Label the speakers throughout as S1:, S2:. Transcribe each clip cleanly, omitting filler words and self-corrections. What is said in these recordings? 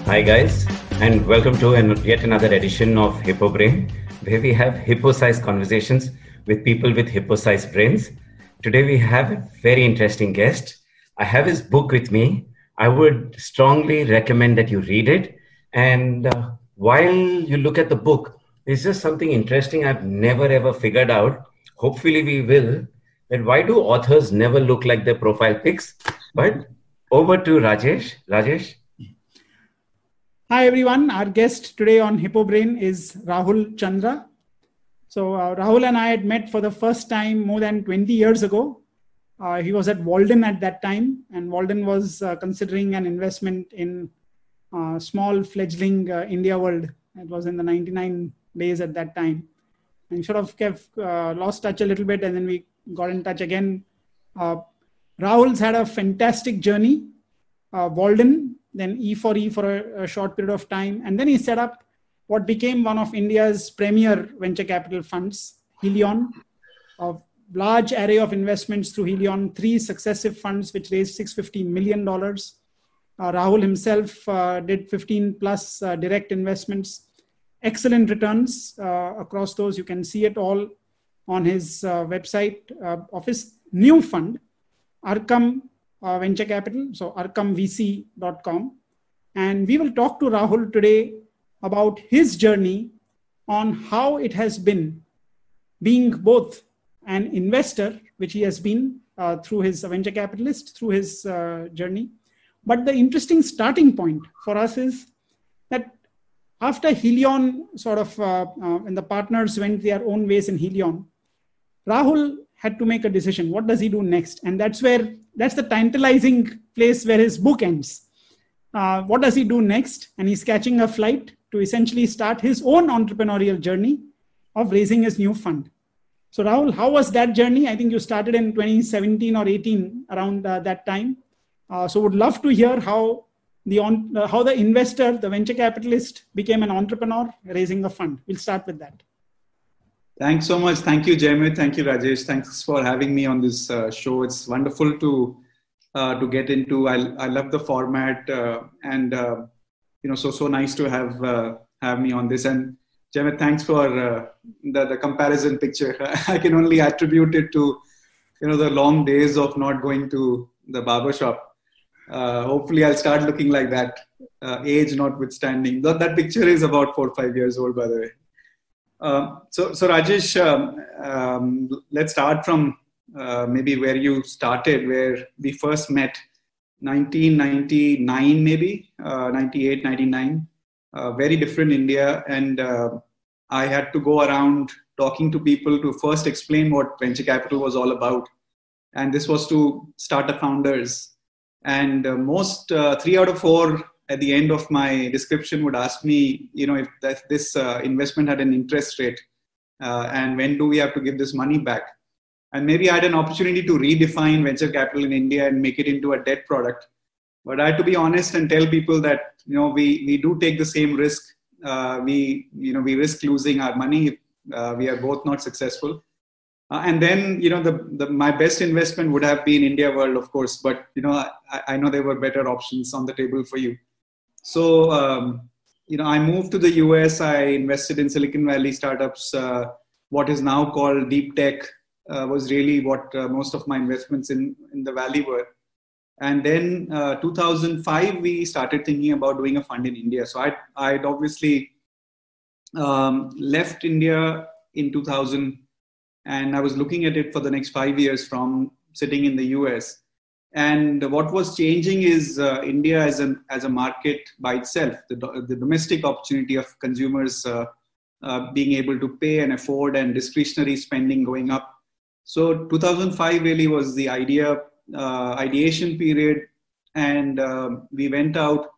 S1: Hi guys, and welcome to yet another edition of Hippo Brain, where we have hippo-sized conversations with people with hippo-sized brains. Today we have a very interesting guest. I have his book with me. I would strongly recommend that you read it. And while you look at the book, there's just something interesting I've never ever figured out. Hopefully we will. That why do authors never look like their profile pics? But over to Rajesh. Rajesh.
S2: Hi everyone, our guest today on Hippo Brain is Rahul Chandra. So Rahul and I had met for the first time more than 20 years ago. He was at Walden at that time, and Walden was considering an investment in small fledgling India World. It was in the 99 days at that time. And sort of kept, lost touch a little bit, and then we got in touch again. Rahul's had a fantastic journey. Walden, then E4E for a short period of time. And then he set up what became one of India's premier venture capital funds, Helion, a large array of investments through Helion, 3 successive funds which raised $650 million. Rahul himself did 15 plus direct investments, excellent returns across those. You can see it all on his website of his new fund, Arkham Venture Capital, so arkhamvc.com. And we will talk to Rahul today about his journey on how it has been being both an investor, which he has been through his venture capitalist, through his journey. But the interesting starting point for us is that after Helion sort of, when the partners went their own ways in Helion, Rahul had to make a decision. What does he do next? And that's the tantalizing place where his book ends. What does he do next? And he's catching a flight to essentially start his own entrepreneurial journey of raising his new fund. So Rahul, how was that journey? I think you started in 2017 or 18 around that time. So would love to hear how the investor, the venture capitalist became an entrepreneur raising a fund. We'll start with that.
S3: Thanks so much. Thank you, Jayamit. Thank you, Rajesh. Thanks for having me on this show. It's wonderful to get into. I love the format and so nice to have me on this. And Jayamit, thanks for the comparison picture. I can only attribute it to the long days of not going to the barber shop. Hopefully, I'll start looking like that. Age notwithstanding. That picture is about 4 or 5 years old, by the way. So Rajesh, let's start from maybe where you started, where we first met, 1999 maybe, 98, 99, very different India. And I had to go around talking to people to first explain what venture capital was all about. And this was to startup founders. And most 3 out of 4 at the end of my description would ask me, if this investment had an interest rate and when do we have to give this money back? And maybe I had an opportunity to redefine venture capital in India and make it into a debt product. But I had to be honest and tell people that, we do take the same risk. We risk losing our money. We are both not successful. And then, my best investment would have been India World, of course. But, I know there were better options on the table for you. So, I moved to the US. I invested in Silicon Valley startups. What is now called deep tech was really what most of my investments in the Valley were. And then 2005, we started thinking about doing a fund in India. So I'd obviously left India in 2000, and I was looking at it for the next 5 years from sitting in the US. And what was changing is India as a market by itself, the domestic opportunity of consumers being able to pay and afford and discretionary spending going up. So 2005 really was the ideation period. And we went out.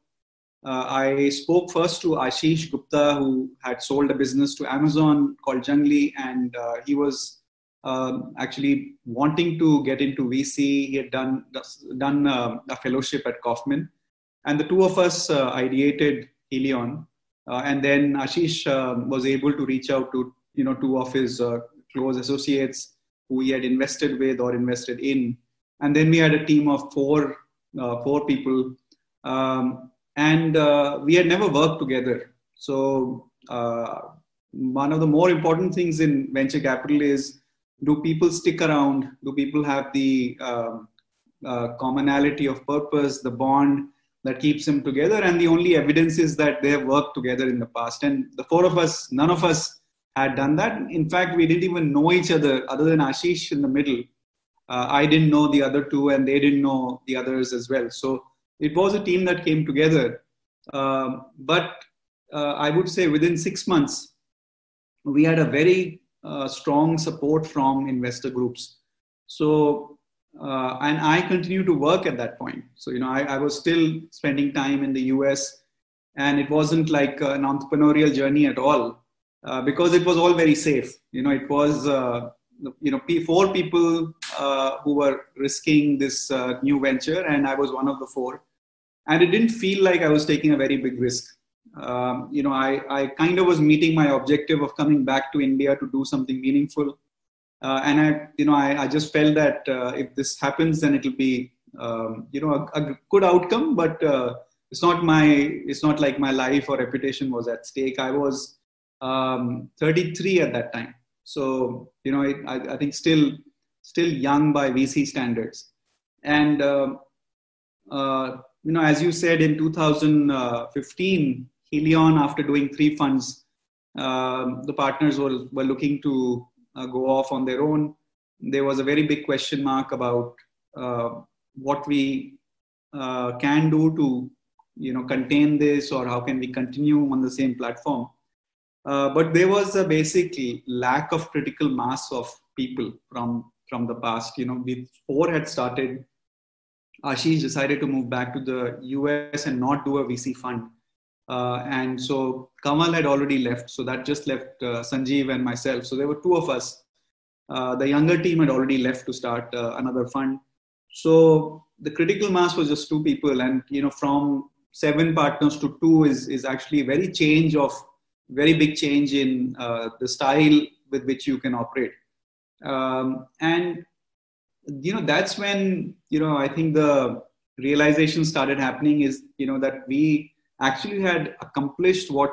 S3: I spoke first to Ashish Gupta, who had sold a business to Amazon called Junglee. And he was actually wanting to get into VC. He had done a fellowship at Kaufman, and the two of us ideated Helion. And then Ashish was able to reach out to 2 of his close associates who he had invested with or invested in, and then we had a team of four people. And we had never worked together. So one of the more important things in venture capital is, do people stick around? Do people have the commonality of purpose, the bond that keeps them together? And the only evidence is that they have worked together in the past. And the four of us, none of us had done that. In fact, we didn't even know each other other than Ashish in the middle. I didn't know the other two, and they didn't know the others as well. So it was a team that came together. But I would say within 6 months, we had a very strong support from investor groups. So, and I continued to work at that point. So, I was still spending time in the US, and it wasn't like an entrepreneurial journey at all, because it was all very safe. It was, 4 people who were risking this new venture, and I was one of the 4. And it didn't feel like I was taking a very big risk. I kind of was meeting my objective of coming back to India to do something meaningful. And I just felt that if this happens, then it'll be, a good outcome, but it's not like my life or reputation was at stake. I was 33 at that time. So, I think still young by VC standards. And, as you said, in 2015, Helion, after doing 3 funds, the partners were looking to go off on their own. There was a very big question mark about what we can do to, contain this, or how can we continue on the same platform. But there was a basically lack of critical mass of people from the past. We 4 had started. Ashish decided to move back to the US and not do a VC fund. And so Kamal had already left. So that just left Sanjeev and myself. So there were 2 of us. The younger team had already left to start another fund. So the critical mass was just 2 people. And, from 7 partners to 2 is actually very big change in the style with which you can operate. And that's when, I think the realization started happening is, that we actually had accomplished what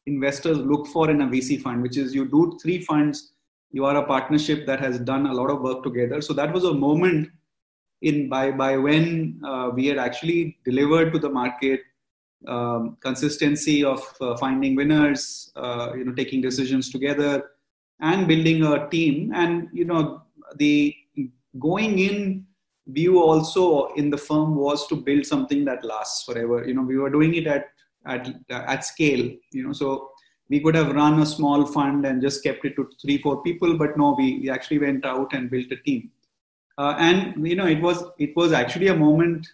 S3: investors look for in a VC fund, which is you do 3 funds, you are a partnership that has done a lot of work together. So that was a moment by when we had actually delivered to the market consistency of finding winners, taking decisions together and building a team. And, the going in view also in the firm was to build something that lasts forever. We were doing it at scale, so we could have run a small fund and just kept it to 3-4 people, but no, we actually went out and built a team. And, it was actually a moment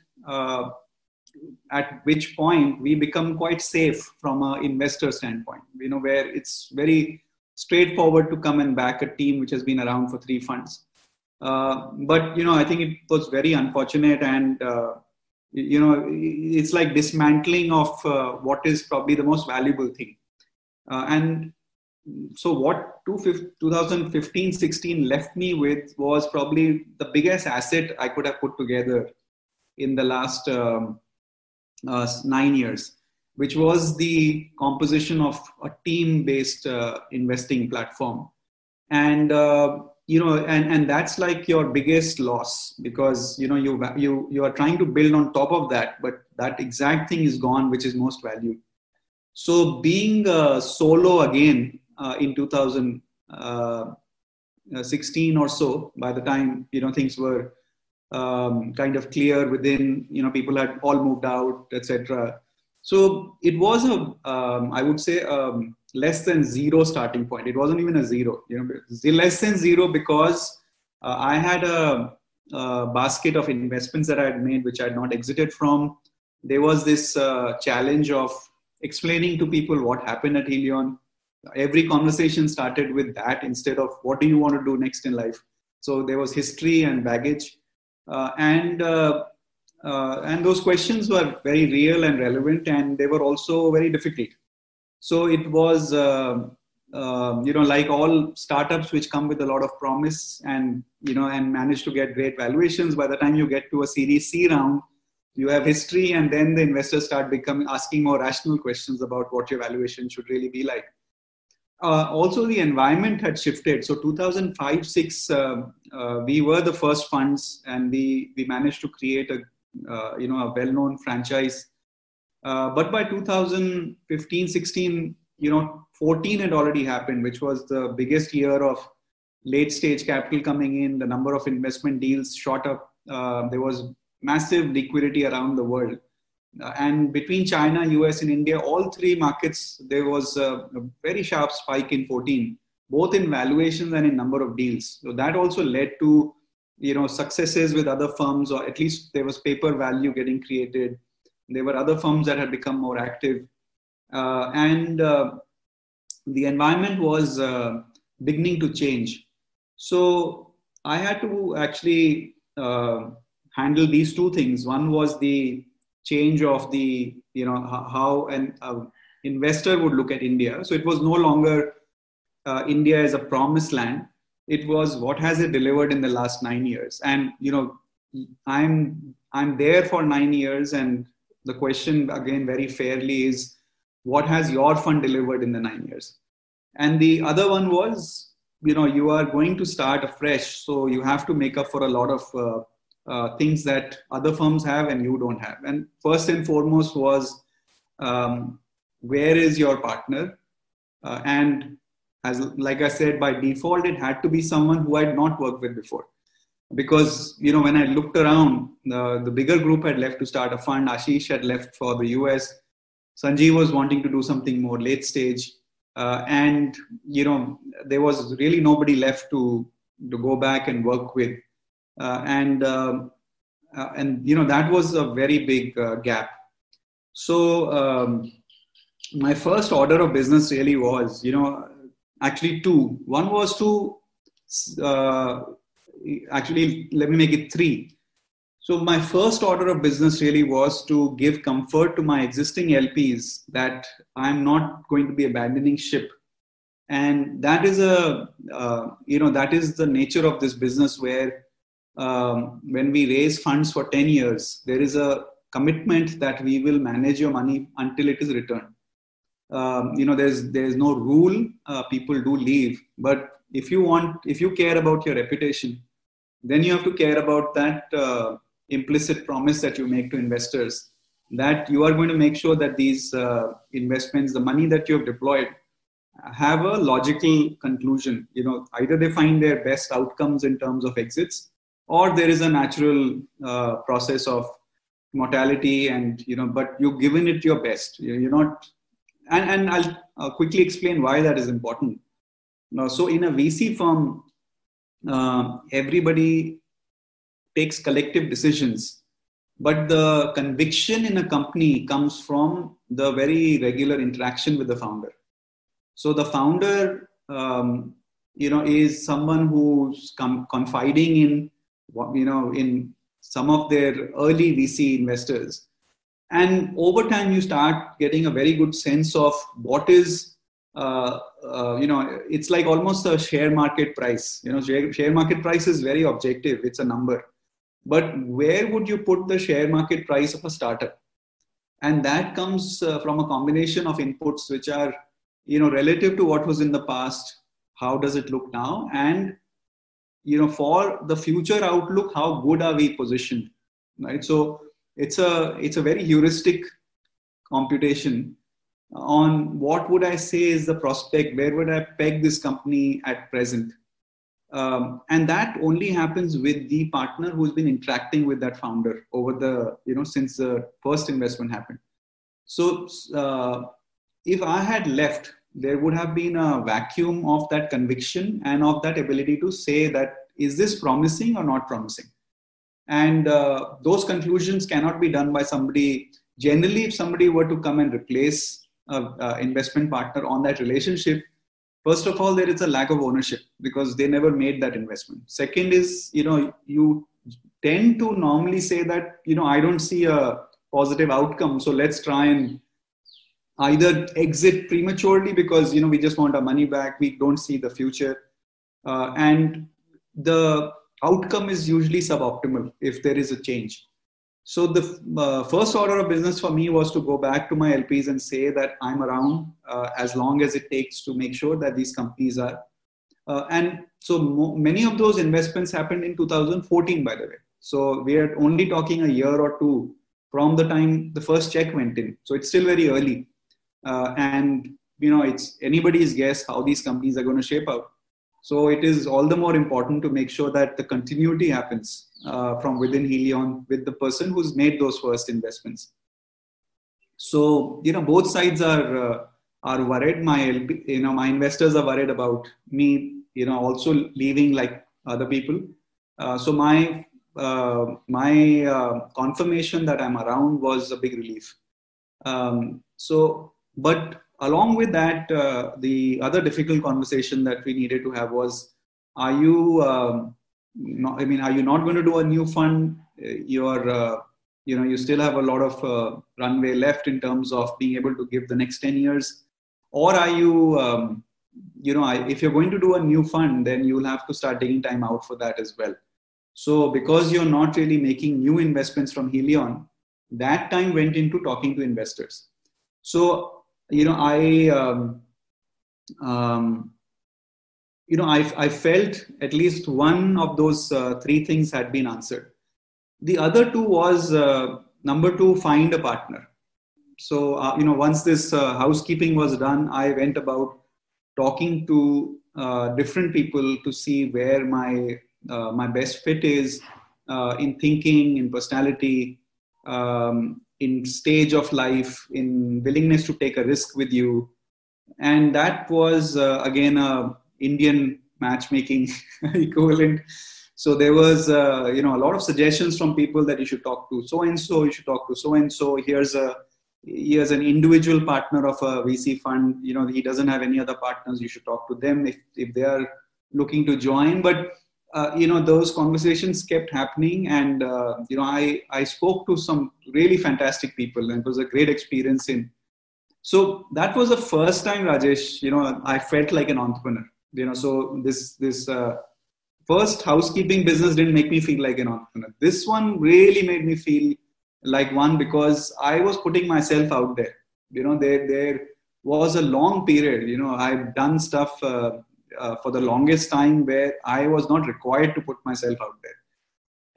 S3: at which point we become quite safe from an investor standpoint, where it's very straightforward to come and back a team which has been around for 3 funds. But, I think it was very unfortunate, and, it's like dismantling of what is probably the most valuable thing. And so what 2015-16 left me with was probably the biggest asset I could have put together in the last 9 years, which was the composition of a team-based investing platform. And, and that's like your biggest loss, because, you are trying to build on top of that, but that exact thing is gone, which is most valued. So being solo again in 2016 or so, by the time, things were kind of clear within, people had all moved out, etc. So it was I would say, less than 0 starting point. It wasn't even a 0, less than 0, because I had a basket of investments that I had made, which I had not exited from. There was this challenge of explaining to people what happened at Helion. Every conversation started with that instead of what do you want to do next in life. So there was history and baggage. And those questions were very real and relevant, and they were also very difficult. So it was, like all startups which come with a lot of promise and, and manage to get great valuations. By the time you get to a Series C round, you have history, and then the investors start asking more rational questions about what your valuation should really be like. Also, the environment had shifted. So 2005-06, we were the first funds, and we managed to create a well-known franchise. But by 2015-16, 14 had already happened, which was the biggest year of late-stage capital coming in. The number of investment deals shot up. There was massive liquidity around the world. And between China, US, and India, all three markets, there was a very sharp spike in 14, both in valuations and in number of deals. So that also led to, successes with other firms, or at least there was paper value getting created. There were other firms that had become more active. And the environment was beginning to change. So I had to actually handle these two things. One was the change of the, how an investor would look at India. So it was no longer India as a promised land. It was what has it delivered in the last 9 years. And, I'm there for 9 years. And the question again, very fairly, is what has your fund delivered in the 9 years? And the other one was, you are going to start afresh. So you have to make up for a lot of things that other firms have and you don't have. And first and foremost was, where is your partner? And like I said, by default, it had to be someone who I had not worked with before. Because, when I looked around, the bigger group had left to start a fund. Ashish had left for the US. Sanjeev was wanting to do something more late stage. And, there was really nobody left to go back and work with. And that was a very big gap. So my first order of business really was, actually two. One was to, actually, let me make it three. So my first order of business really was to give comfort to my existing LPs that I'm not going to be abandoning ship. And that is that is the nature of this business, where when we raise funds for 10 years, there is a commitment that we will manage your money until it is returned. There's no rule. People do leave, but if you care about your reputation, then you have to care about that implicit promise that you make to investors, that you are going to make sure that these investments, the money that you have deployed, have a logical conclusion. Either they find their best outcomes in terms of exits, or there is a natural process of mortality, and but you've given it your best. You're not, and I'll quickly explain why that is important. Now, so in a VC firm, everybody takes collective decisions, but the conviction in a company comes from the very regular interaction with the founder. So the founder, is someone who's confiding in, in some of their early VC investors. And over time, you start getting a very good sense of what is, it's like almost a share market price. Share market price is very objective. It's a number. But where would you put the share market price of a startup? And that comes from a combination of inputs, which are, relative to what was in the past. How does it look now? And, for the future outlook, how good are we positioned, right? So it's a very heuristic computation on what would I say is the prospect, where would I peg this company at present. And that only happens with the partner who's been interacting with that founder over the, since the first investment happened. So if I had left, there would have been a vacuum of that conviction and of that ability to say that, is this promising or not promising? And those conclusions cannot be done by somebody. Generally, if somebody were to come and replace an investment partner on that relationship, first of all, there is a lack of ownership because they never made that investment. Second is, you tend to normally say that, I don't see a positive outcome. So let's try and either exit prematurely because, we just want our money back. We don't see the future. And the outcome is usually suboptimal if there is a change. So the first order of business for me was to go back to my LPs and say that I'm around as long as it takes to make sure that these companies are. And so many of those investments happened in 2014, by the way. So we are only talking a year or two from the time the first check went in. So it's still very early. And it's anybody's guess how these companies are going to shape out. So it is all the more important to make sure that the continuity happens from within Helion with the person who's made those first investments. So both sides are worried. My investors are worried about me, also leaving like other people. So my confirmation that I'm around was a big relief. But along with that, the other difficult conversation that we needed to have was, are you not going to do a new fund? You still have a lot of runway left in terms of being able to give the next 10 years. Or are you, if you're going to do a new fund, then you'll have to start taking time out for that as well. So because you're not really making new investments from Helion, that time went into talking to investors. So, I felt at least one of those three things had been answered. The other two was, number two, find a partner. So, once this housekeeping was done, I went about talking to different people to see where my best fit is in thinking, in personality, in stage of life, in willingness to take a risk with you. And that was, again, a Indian matchmaking equivalent. So there was, a lot of suggestions from people that you should talk to so-and-so, you should talk to so-and-so. Here's an individual partner of a VC fund. He doesn't have any other partners. You should talk to them if they are looking to join. But those conversations kept happening, and I spoke to some really fantastic people, and it was a great experience. So that was the first time, Rajesh, I felt like an entrepreneur. So this first housekeeping business didn't make me feel like an entrepreneur. This one really made me feel like one, because I was putting myself out there. There was a long period. I've done stuff for the longest time where I was not required to put myself out there.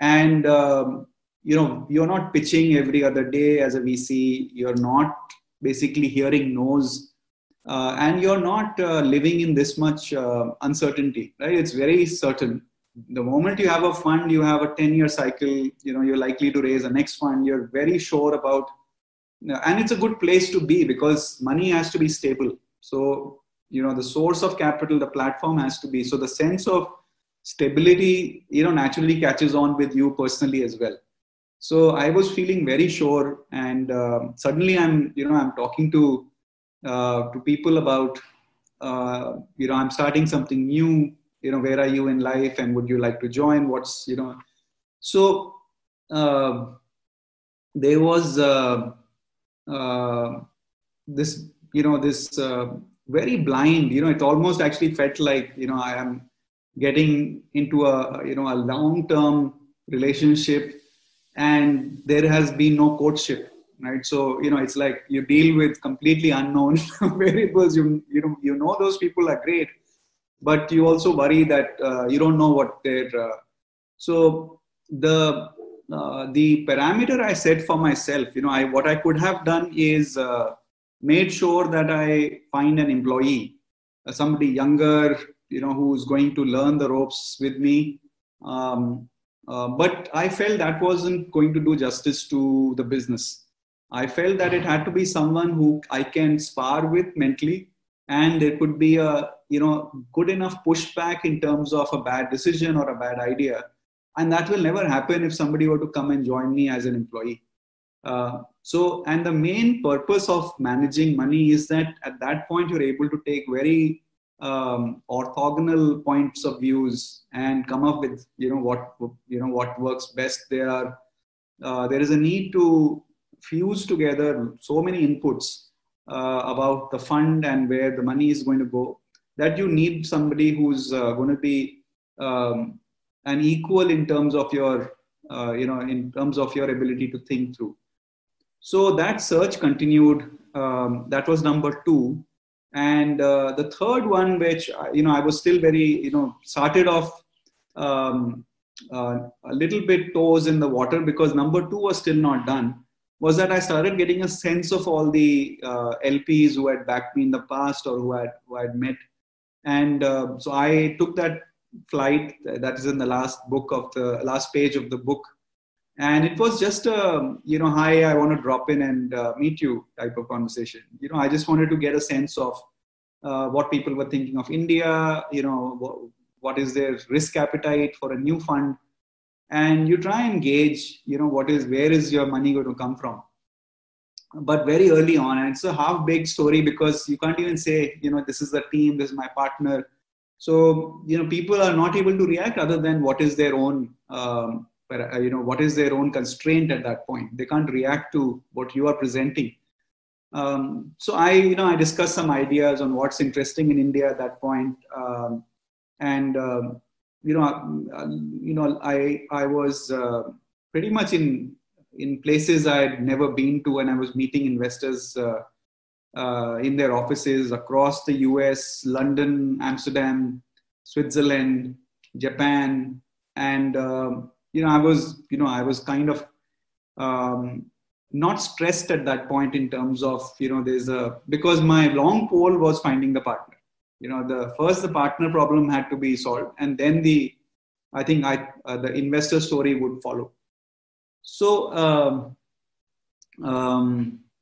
S3: And, you're not pitching every other day as a VC. You're not basically hearing no's. And you're not living in this much uncertainty, right? It's very certain. The moment you have a fund, you have a 10-year cycle, you're likely to raise a next fund. You're very sure about, and it's a good place to be because money has to be stable. So, the source of capital, the platform has to be. So the sense of stability, naturally catches on with you personally as well. So I was feeling very sure, and suddenly I'm talking to people about, I'm starting something new. Where are you in life, and would you like to join? So there was this very blind, it almost actually felt like, I am getting into a long-term relationship, and there has been no courtship, right? So, it's like you deal with completely unknown variables. Those people are great, but you also worry that you don't know what they're. So the parameter I set for myself, what I could have done is made sure that I find an employee, somebody younger, who's going to learn the ropes with me. But I felt that wasn't going to do justice to the business. I felt that it had to be someone who I can spar with mentally, and there could be a good enough pushback in terms of a bad decision or a bad idea, and that will never happen if somebody were to come and join me as an employee. And the main purpose of managing money is that at that point you're able to take very orthogonal points of views and come up with what works best. There is a need to fuse together so many inputs about the fund and where the money is going to go, that you need somebody who's going to be an equal in terms of your in terms of your ability to think through. So that search continued. That was number 2. And the third one, which, I was still very, started off a little bit toes in the water, because number 2 was still not done, was that I started getting a sense of all the LPs who had backed me in the past or who I had met. And so I took that flight that is in the last page of the book. And it was just a, hi, I want to drop in and meet you type of conversation. I just wanted to get a sense of what people were thinking of India, what is their risk appetite for a new fund. And you try and gauge, where is your money going to come from? But very early on, and it's a half baked story, because you can't even say, this is the team, this is my partner. So, people are not able to react other than what is their own, what is their own constraint at that point. They can't react to what you are presenting. So I discussed some ideas on what's interesting in India at that point. I was pretty much in places I had never been to, and I was meeting investors in their offices across the US, London, Amsterdam, Switzerland, Japan, and I was kind of not stressed at that point in terms of because my long pole was finding the partner. The partner problem had to be solved, and then the investor story would follow. So,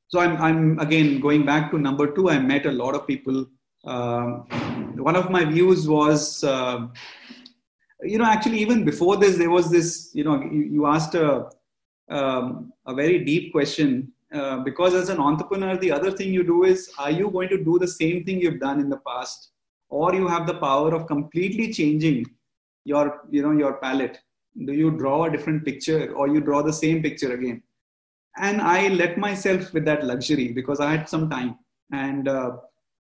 S3: so I'm again going back to number 2. I met a lot of people. One of my views was, actually even before this, there was this. You asked a very deep question. Because as an entrepreneur, the other thing you do is, are you going to do the same thing you've done in the past, or you have the power of completely changing your palette? Do you draw a different picture, or you draw the same picture again? And I let myself with that luxury because I had some time, and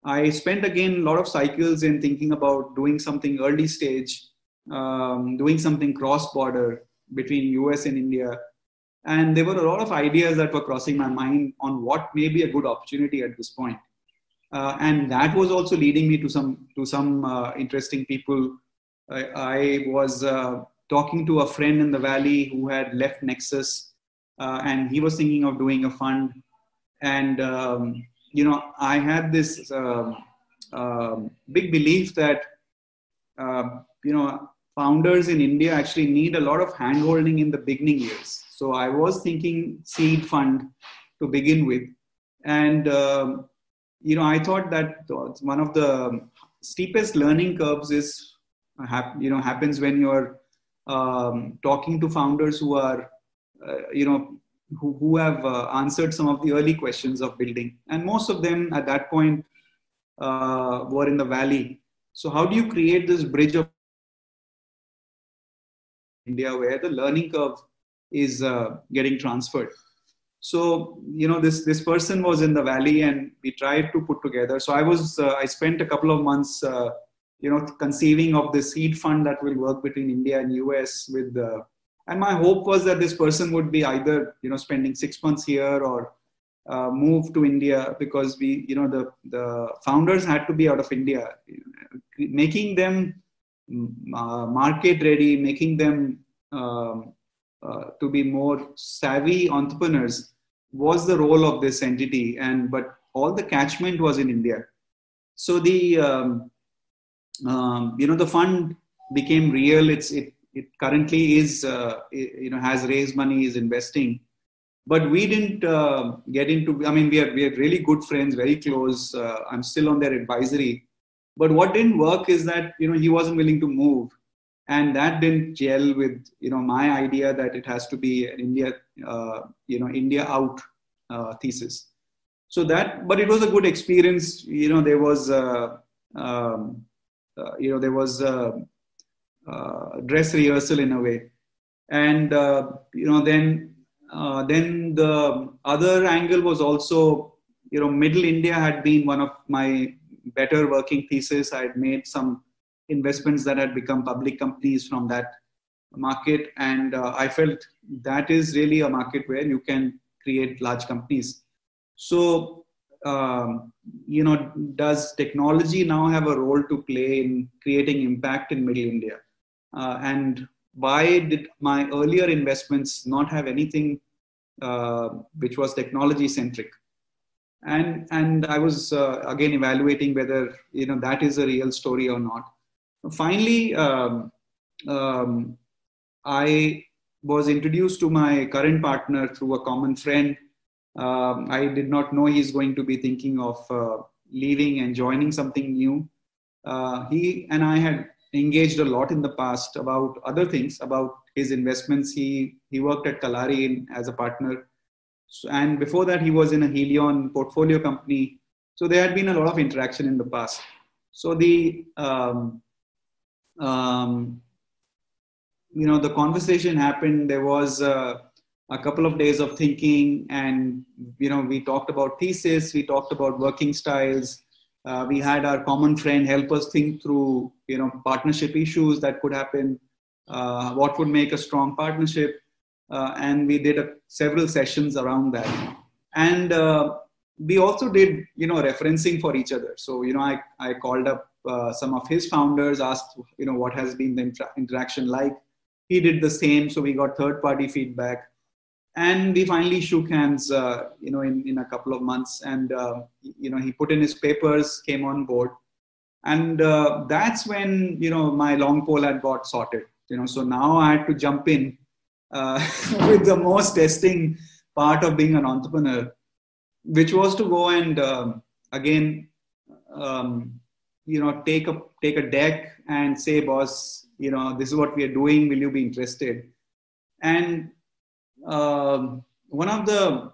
S3: I spent again a lot of cycles in thinking about doing something early stage, doing something cross-border between US and India. And there were a lot of ideas that were crossing my mind on what may be a good opportunity at this point. And that was also leading me to some interesting people. I was talking to a friend in the Valley who had left Nexus, and he was thinking of doing a fund. And, I had this big belief that, founders in India actually need a lot of handholding in the beginning years. So I was thinking seed fund to begin with. And, I thought that one of the steepest learning curves is, happens when you're talking to founders who are, who have answered some of the early questions of building. And most of them at that point were in the Valley. So how do you create this bridge of India where the learning curve is getting transferred? So, this person was in the Valley, and we tried to put together. So I spent a couple of months, conceiving of the seed fund that will work between India and US with, and my hope was that this person would be either, spending 6 months here or move to India, because we, the founders had to be out of India, making them market ready, making them to be more savvy entrepreneurs was the role of this entity. But all the catchment was in India. So the the fund became real. It currently is has raised money, is investing, but we didn't get into. I mean, we are really good friends, very close. I'm still on their advisory, but what didn't work is that he wasn't willing to move. And that didn't gel with, my idea that it has to be an India, India out thesis. So but it was a good experience. There was, there was dress rehearsal in a way. And, then the other angle was also, Middle India had been one of my better working thesis. I had made some investments that had become public companies from that. market, and I felt that is really a market where you can create large companies. So, does technology now have a role to play in creating impact in Middle India? And why did my earlier investments not have anything which was technology centric? And I was again evaluating whether that is a real story or not. Finally, I was introduced to my current partner through a common friend. I did not know he's going to be thinking of leaving and joining something new. He and I had engaged a lot in the past about other things, about his investments. He worked at Kalari as a partner. And before that, he was in a Helion portfolio company. So there had been a lot of interaction in the past. So the conversation happened. There was a couple of days of thinking, and we talked about thesis, we talked about working styles. We had our common friend help us think through partnership issues that could happen, what would make a strong partnership, and we did several sessions around that. And we also did referencing for each other. So I called up some of his founders, asked what has been the interaction like. He did the same, so we got third-party feedback, and we finally shook hands, in a couple of months. And he put in his papers, came on board, and that's when my long pole had got sorted. So now I had to jump in with the most testing part of being an entrepreneur, which was to go and take a deck and say, boss, this is what we are doing. Will you be interested? And one of the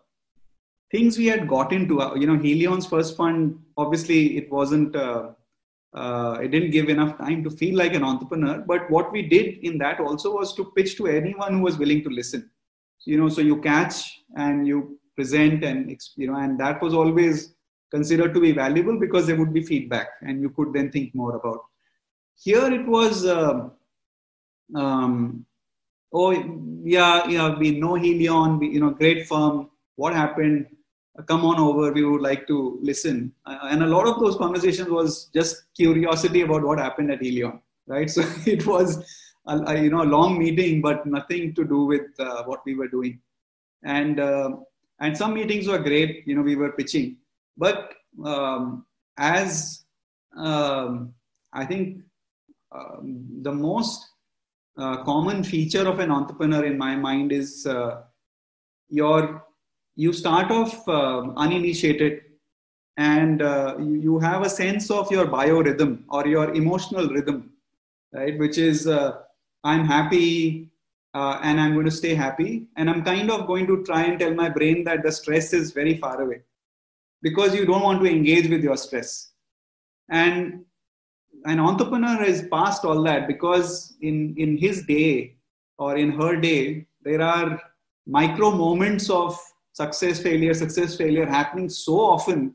S3: things we had got into, Helion's first fund, obviously it wasn't, it didn't give enough time to feel like an entrepreneur. But what we did in that also was to pitch to anyone who was willing to listen. So you catch and you present, and and that was always considered to be valuable because there would be feedback and you could then think more about. Here it was, we know Helion, great firm. What happened? Come on over. We would like to listen. And a lot of those conversations was just curiosity about what happened at Helion, right? So it was a long meeting, but nothing to do with what we were doing. And some meetings were great. We were pitching, but I think the most common feature of an entrepreneur in my mind is you start off uninitiated, and you have a sense of your biorhythm or your emotional rhythm, right? Which is I'm happy and I'm going to stay happy, and I'm kind of going to try and tell my brain that the stress is very far away, because you don't want to engage with your stress. And an entrepreneur is past all that, because in his day or in her day, there are micro moments of success, failure happening so often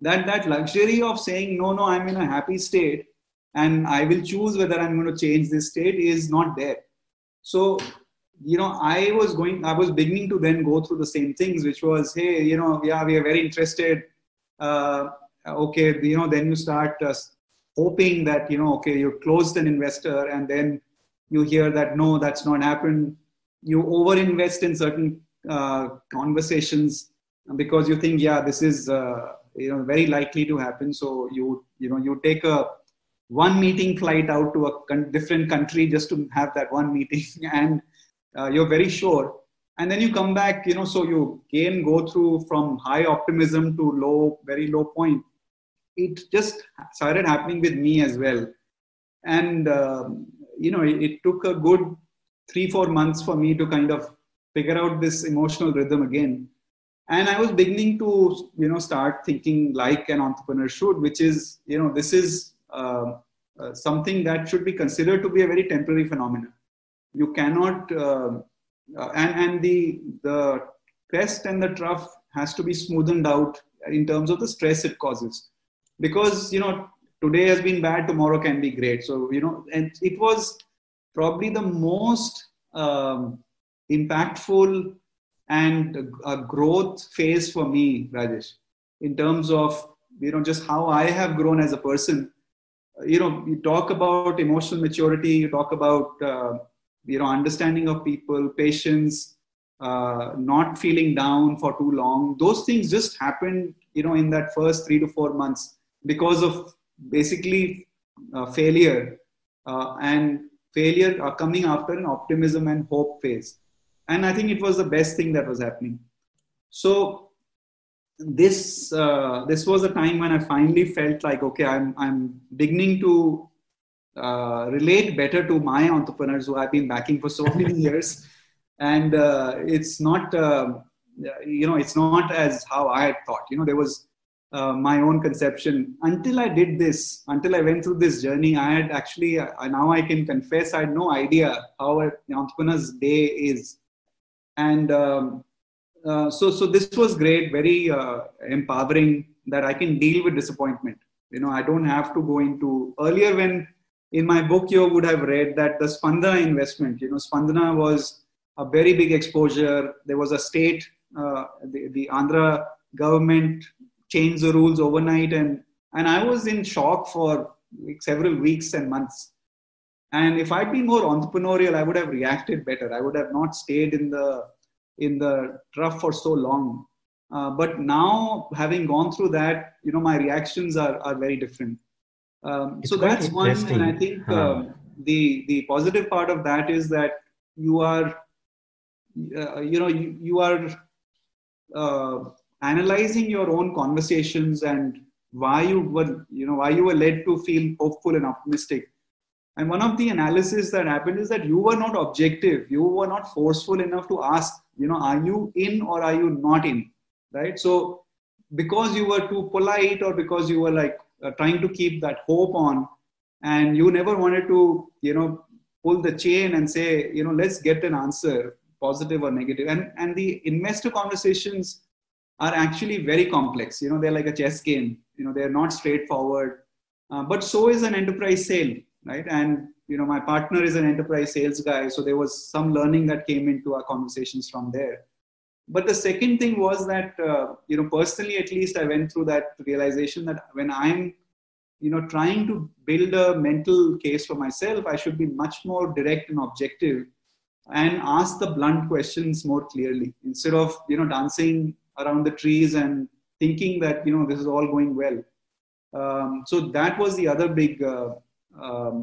S3: that luxury of saying, no, I'm in a happy state and I will choose whether I'm going to change this state is not there. So, I was beginning to then go through the same things, which was, hey, we are very interested. Okay, then you start hoping that, you closed an investor, and then you hear that, no, that's not happened. You overinvest in certain conversations because you think, this is, very likely to happen. So you take a 1 meeting flight out to a different country just to have that one meeting, and you're very sure. And then you come back, so you again go through from high optimism to very low point. It just started happening with me as well. And, it took a good 3-4 months for me to kind of figure out this emotional rhythm again. And I was beginning to, start thinking like an entrepreneur should, which is, this is something that should be considered to be a very temporary phenomenon. You cannot, and the crest and the trough has to be smoothened out in terms of the stress it causes. Because, today has been bad, tomorrow can be great. So, and it was probably the most impactful and growth phase for me, Rajesh, in terms of, just how I have grown as a person. You talk about emotional maturity, you talk about, understanding of people, patience, not feeling down for too long. Those things just happened, in that first 3 to 4 months because of basically failure, and failure coming after an optimism and hope phase. And I think it was the best thing that was happening. So this was a time when I finally felt like, okay, I'm beginning to relate better to my entrepreneurs who I've been backing for so many years, and it's not it's not as how I had thought. There was my own conception until I did this, until I went through this journey. I had actually now I can confess I had no idea how an entrepreneur's day is, and so this was great, very empowering, that I can deal with disappointment. I don't have to go into earlier when in my book you would have read that the Spandana investment, Spandana was a very big exposure. There was a state, the Andhra government changed the rules overnight, and I was in shock for like several weeks and months. And if I'd been more entrepreneurial, I would have reacted better. I would have not stayed in the trough for so long. But now, having gone through that, my reactions are very different. So that's one, and I think the positive part of that is that you are, you are analyzing your own conversations and why you were led to feel hopeful and optimistic. And one of the analysis that happened is that you were not objective. You were not forceful enough to ask, are you in or are you not in, right? So because you were too polite, or because you were like trying to keep that hope on, and you never wanted to, pull the chain and say, let's get an answer, positive or negative. And the investor conversations are actually very complex. They're like a chess game. They're not straightforward. But so is an enterprise sale, right? And my partner is an enterprise sales guy, so there was some learning that came into our conversations from there. But the second thing was that personally, at least, I went through that realization that when I'm trying to build a mental case for myself, I should be much more direct and objective and ask the blunt questions more clearly, instead of dancing around the trees and thinking that this is all going well. So that was the other big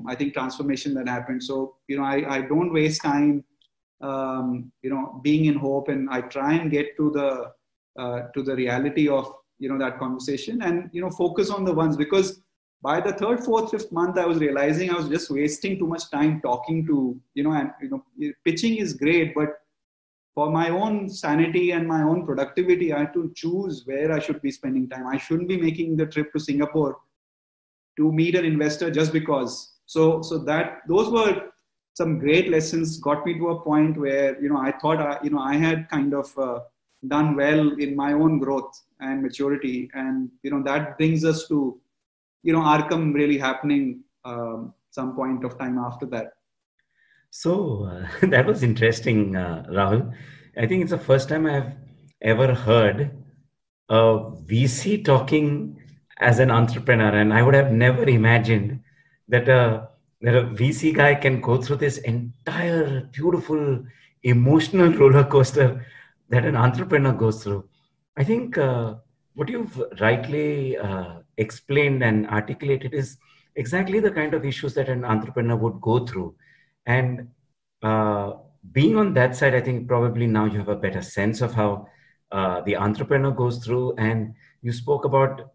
S3: I think transformation that happened. So I don't waste time being in hope, and I try and get to the reality of that conversation, and focus on the ones, because by the third, fourth, fifth month, I was realizing I was just wasting too much time talking to pitching is great, but for my own sanity and my own productivity, I had to choose where I should be spending time. I shouldn't be making the trip to Singapore to meet an investor just because. So that those were some great lessons, got me to a point where I thought I had kind of done well in my own growth and maturity, and that brings us to Arkham really happening some point of time after that.
S1: So that was interesting, Rahul. I think it's the first time I've ever heard a VC talking as an entrepreneur, and I would have never imagined that a VC guy can go through this entire beautiful emotional roller coaster that an entrepreneur goes through. I think what you've rightly explained and articulated is exactly the kind of issues that an entrepreneur would go through. And being on that side, I think probably now you have a better sense of how the entrepreneur goes through. And you spoke about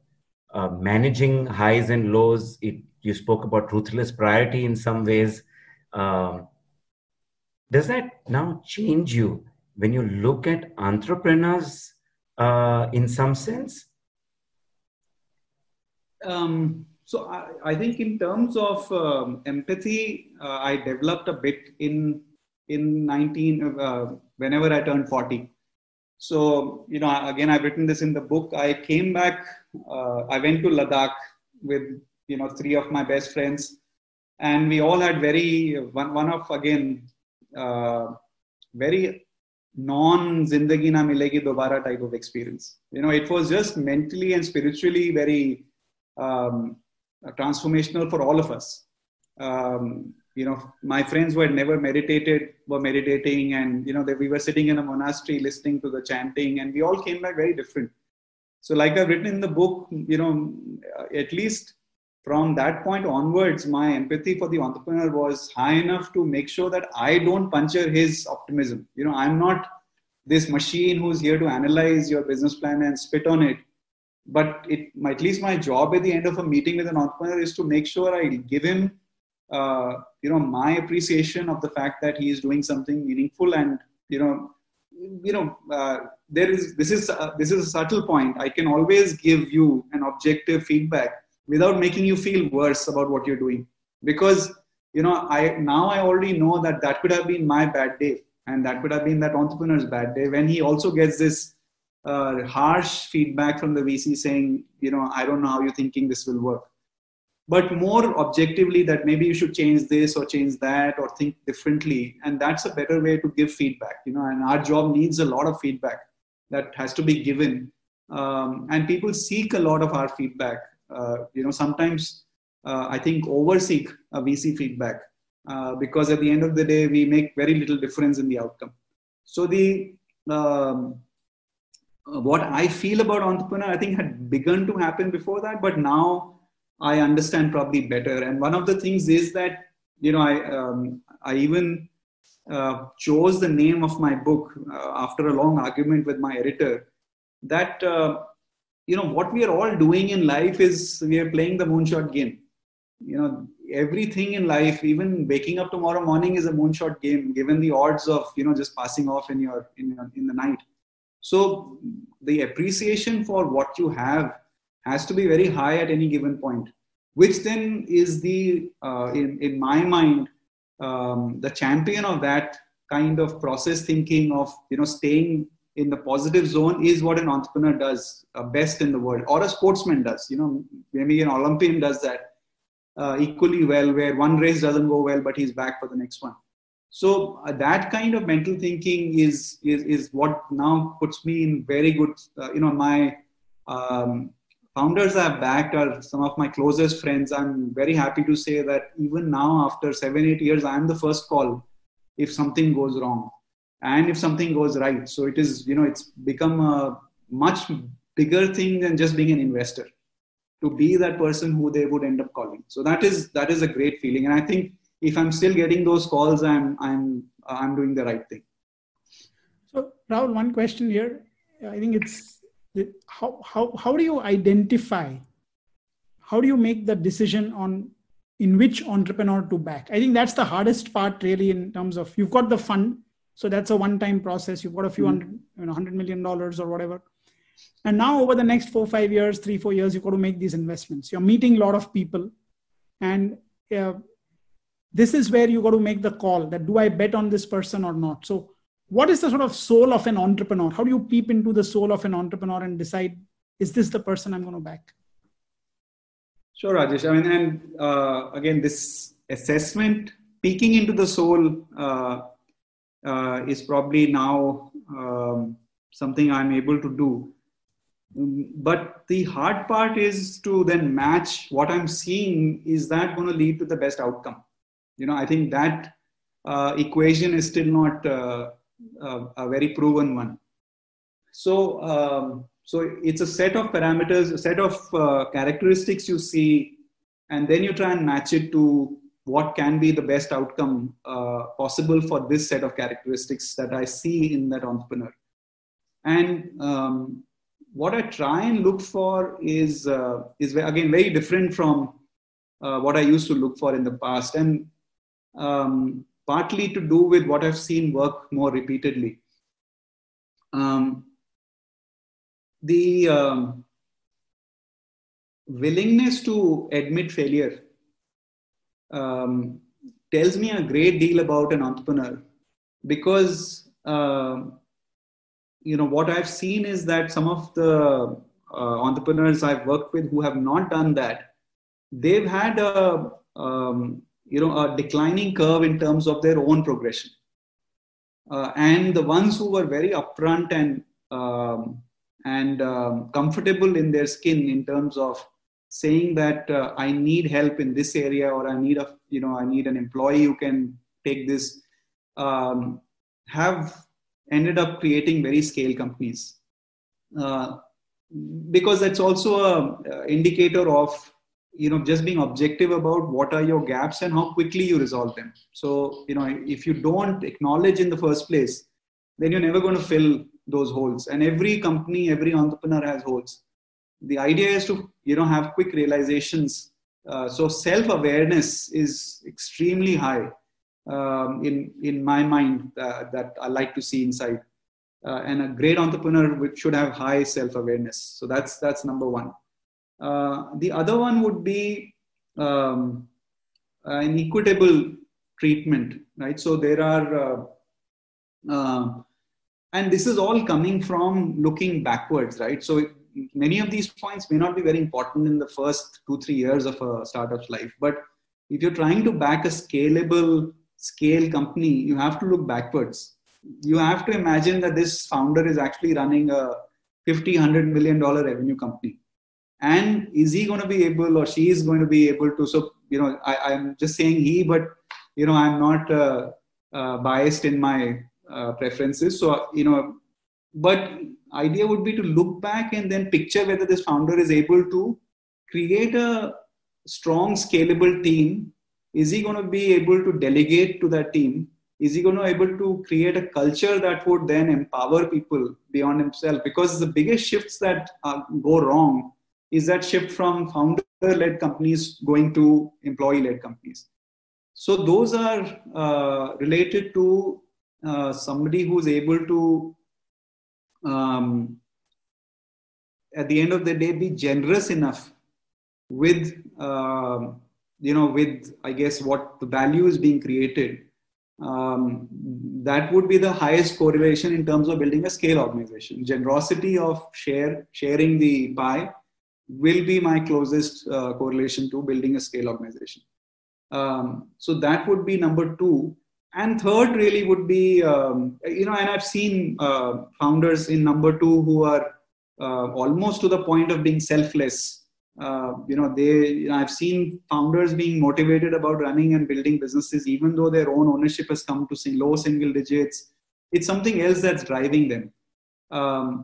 S1: managing highs and lows. You spoke about ruthless priority in some ways. Does that now change you when you look at entrepreneurs in some sense?
S3: So I think in terms of empathy, I developed a bit in whenever I turned 40. So, again, I've written this in the book. I came back, I went to Ladakh with, 3 of my best friends. And we all had one of, again, very non-zindagi na milegi dobara type of experience. It was just mentally and spiritually very transformational for all of us. My friends who had never meditated were meditating, and we were sitting in a monastery listening to the chanting, and we all came back very different. So like I've written in the book, at least from that point onwards, my empathy for the entrepreneur was high enough to make sure that I don't puncture his optimism. I'm not this machine who's here to analyze your business plan and spit on it. But at least my job at the end of a meeting with an entrepreneur is to make sure I give him, my appreciation of the fact that he is doing something meaningful. And, this is a subtle point. I can always give you an objective feedback without making you feel worse about what you're doing. Because, I already know that could have been my bad day. And that could have been that entrepreneur's bad day, when he also gets this harsh feedback from the VC saying, I don't know how you're thinking this will work. But more objectively, that maybe you should change this or change that or think differently. And that's a better way to give feedback, and our job needs a lot of feedback that has to be given. And people seek a lot of our feedback. Sometimes I think overseek a VC feedback because at the end of the day, we make very little difference in the outcome. So what I feel about entrepreneur, I think had begun to happen before that, but now I understand probably better. And one of the things is that, I even chose the name of my book after a long argument with my editor, that, what we are all doing in life is we are playing the moonshot game. Everything in life, even waking up tomorrow morning, is a moonshot game, given the odds of, just passing off in the night. So the appreciation for what you have has to be very high at any given point, which then is in my mind, the champion of that kind of process thinking of, staying in the positive zone is what an entrepreneur does best in the world, or a sportsman does. Maybe an Olympian does that equally well, where one race doesn't go well, but he's back for the next one. So that kind of mental thinking is what now puts me in very good, my founders I've backed are some of my closest friends. I'm very happy to say that even now, after 7-8 years, I'm the first call if something goes wrong and if something goes right. So it is, it's become a much bigger thing than just being an investor, to be that person who they would end up calling. So that is a great feeling. And I think if I'm still getting those calls, I'm doing the right thing.
S2: So Rahul, one question here. I think it's how do you identify? How do you make the decision on in which entrepreneur to back? I think that's the hardest part, really, in terms of you've got the fund, so that's a one-time process. You've got a few $100 million or whatever, and now over the next 4-5 years, 3-4 years, you've got to make these investments. You're meeting a lot of people, and this is where you got to make the call that do I bet on this person or not? So what is the sort of soul of an entrepreneur? How do you peep into the soul of an entrepreneur and decide, is this the person I'm going to back?
S3: Sure, Rajesh. I mean, and again, this assessment, peeking into the soul is probably now something I'm able to do. But the hard part is to then match what I'm seeing. Is that going to lead to the best outcome? I think that equation is still not a very proven one. So it's a set of parameters, a set of characteristics you see, and then you try and match it to what can be the best outcome possible for this set of characteristics that I see in that entrepreneur. And what I try and look for is again very different from what I used to look for in the past, and partly to do with what I've seen work more repeatedly. The willingness to admit failure tells me a great deal about an entrepreneur, because what I've seen is that some of the entrepreneurs I've worked with who have not done that, they've had a a declining curve in terms of their own progression. And the ones who were very upfront and comfortable in their skin in terms of saying that I need help in this area, or I need an employee who can take this, have ended up creating very scale companies. Because that's also a indicator of just being objective about what are your gaps and how quickly you resolve them. So if you don't acknowledge in the first place, then you're never going to fill those holes. And every company, every entrepreneur has holes. The idea is to have quick realizations. So self-awareness is extremely high in my mind, that I like to see inside. And a great entrepreneur should have high self-awareness. So that's number one. The other one would be an equitable treatment, right? So there are, and this is all coming from looking backwards, right? So many of these points may not be very important in the first 2-3 years of a startup's life, but if you're trying to back a scalable scale company, you have to look backwards. You have to imagine that this founder is actually running a $50-100 million revenue company. And is he going to be able, or she is going to be able to, so, I'm just saying he, but, I'm not biased in my preferences. So, but idea would be to look back and then picture whether this founder is able to create a strong, scalable team. Is he going to be able to delegate to that team? Is he going to be able to create a culture that would then empower people beyond himself? Because the biggest shifts that go wrong is that shift from founder-led companies going to employee-led companies. So those are related to somebody who's able to, at the end of the day, be generous enough with, with, I guess, what the value is being created. That would be the highest correlation in terms of building a scale organization. Generosity of sharing the pie will be my closest correlation to building a scale organization. So that would be number two. And third really would be, and I've seen founders in number two who are almost to the point of being selfless. I've seen founders being motivated about running and building businesses, even though their own ownership has come to low single digits. It's something else that's driving them.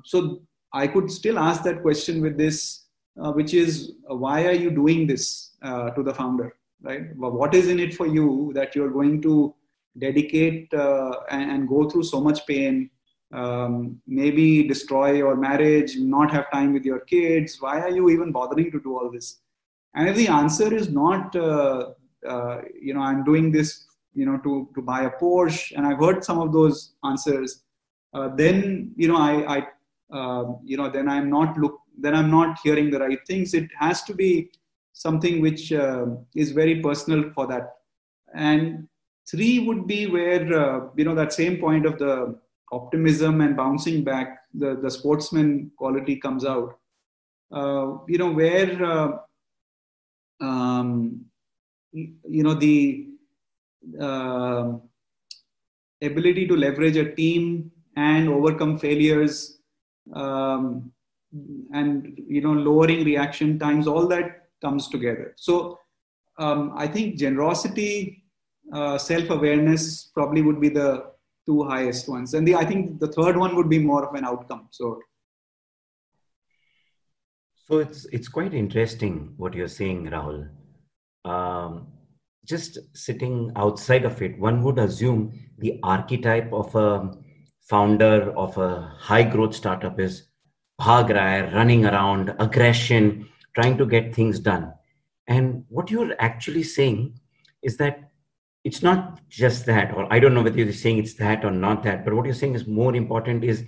S3: So I could still ask that question with this, which is, why are you doing this to the founder, right? What is in it for you that you're going to dedicate and go through so much pain, maybe destroy your marriage, not have time with your kids? Why are you even bothering to do all this? And if the answer is not, I'm doing this, to buy a Porsche, and I've heard some of those answers, then, then I'm not hearing the right things. It has to be something which is very personal for that. And three would be where, that same point of the optimism and bouncing back, the sportsman quality comes out, where, the ability to leverage a team and overcome failures, and, lowering reaction times, all that comes together. So I think generosity, self-awareness probably would be the two highest ones. And I think the third one would be more of an outcome. So
S1: it's quite interesting what you're saying, Rahul. Just sitting outside of it, one would assume the archetype of a founder of a high growth startup is bhag raha hai, running around, aggression, trying to get things done. And what you're actually saying is that it's not just that, or I don't know whether you're saying it's that or not that, but what you're saying is more important is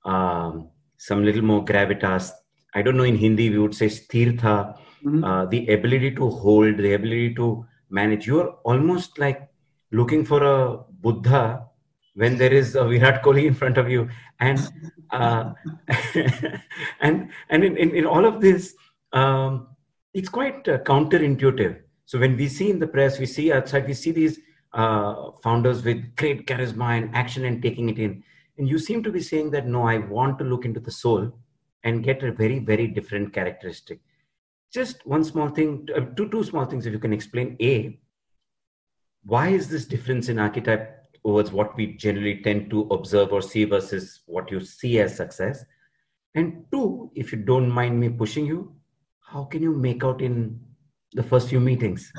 S1: some little more gravitas. I don't know, in Hindi we would say sthirtha, the ability to hold, the ability to manage. You're almost like looking for a Buddha when there is a Virat Kohli in front of you. And and in all of this, it's quite counterintuitive. So when we see in the press, we see outside, we see these founders with great charisma and action and taking it in. And you seem to be saying that, no, I want to look into the soul and get a very, very different characteristic. Just one small thing, two small things, if you can explain. A, why is this difference in archetype towards what we generally tend to observe or see versus what you see as success? And two, if you don't mind me pushing you, how can you make out in the first few meetings?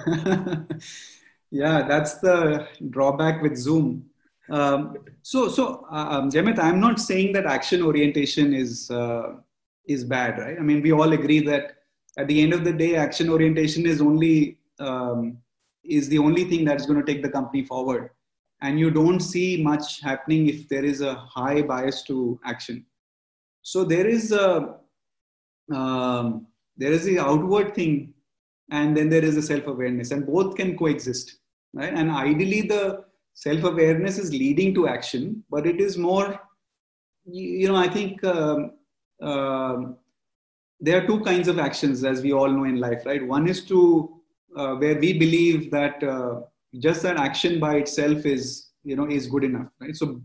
S3: Yeah, that's the drawback with Zoom. Jayamit, I'm not saying that action orientation is bad, right? I mean, we all agree that at the end of the day, action orientation is the only thing that's going to take the company forward. And you don't see much happening if there is a high bias to action. So there is the outward thing, and then there is the self-awareness, and both can coexist, right? And ideally, the self-awareness is leading to action, but it is more, I think there are two kinds of actions, as we all know in life, right? One is to where we believe that just that action by itself is good enough, right? So,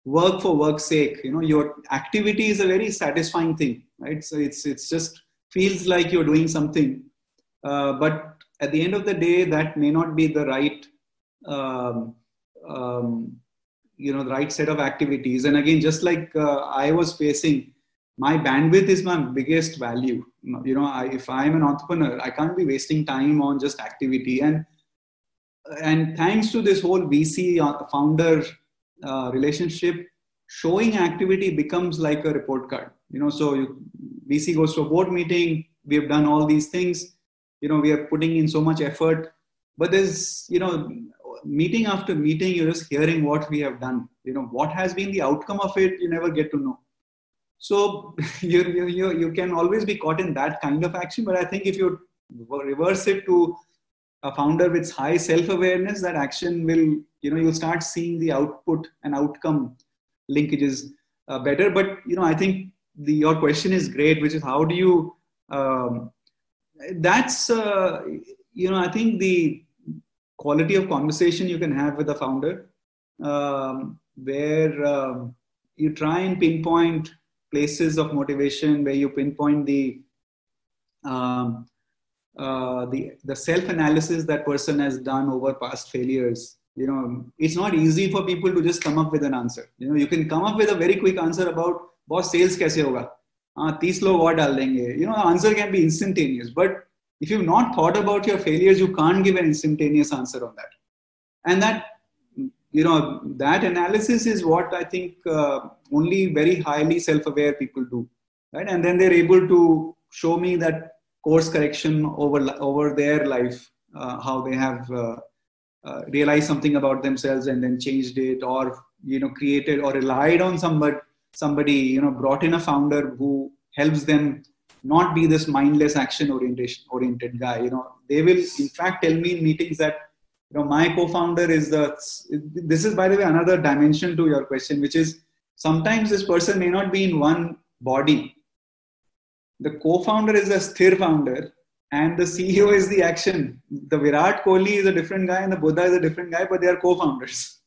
S3: work for work's sake, your activity is a very satisfying thing, right? So it's just feels like you're doing something, but at the end of the day, that may not be the right, the right set of activities. And again, just like I was facing, my bandwidth is my biggest value. If I'm an entrepreneur, I can't be wasting time on just activity. And thanks to this whole VC founder relationship, showing activity becomes like a report card. VC goes to a board meeting, we have done all these things, we are putting in so much effort, but there's, meeting after meeting, you're just hearing what we have done. What has been the outcome of it, you never get to know. So you can always be caught in that kind of action. But I think if you reverse it to a founder with high self-awareness, that action will, you'll start seeing the output and outcome linkages better. But, I think your question is great, which is how do you, I think the quality of conversation you can have with a founder, where you try and pinpoint places of motivation, where you pinpoint the self-analysis that person has done over past failures. It's not easy for people to just come up with an answer. You can come up with a very quick answer about boss sales kaise hoga? 30 log aur dal denge. The answer can be instantaneous, but if you've not thought about your failures, you can't give an instantaneous answer on that. And that, that analysis is what I think only very highly self-aware people do, right? And then they're able to show me that course correction over their life, how they have realized something about themselves and then changed it, or created or relied on somebody brought in a founder who helps them not be this mindless action oriented guy. They will in fact tell me in meetings that my co-founder is this is, by the way, another dimension to your question, which is sometimes this person may not be in one body. The co-founder is a sthir founder and the CEO is the action. The Virat Kohli is a different guy and the Buddha is a different guy, but they are co-founders.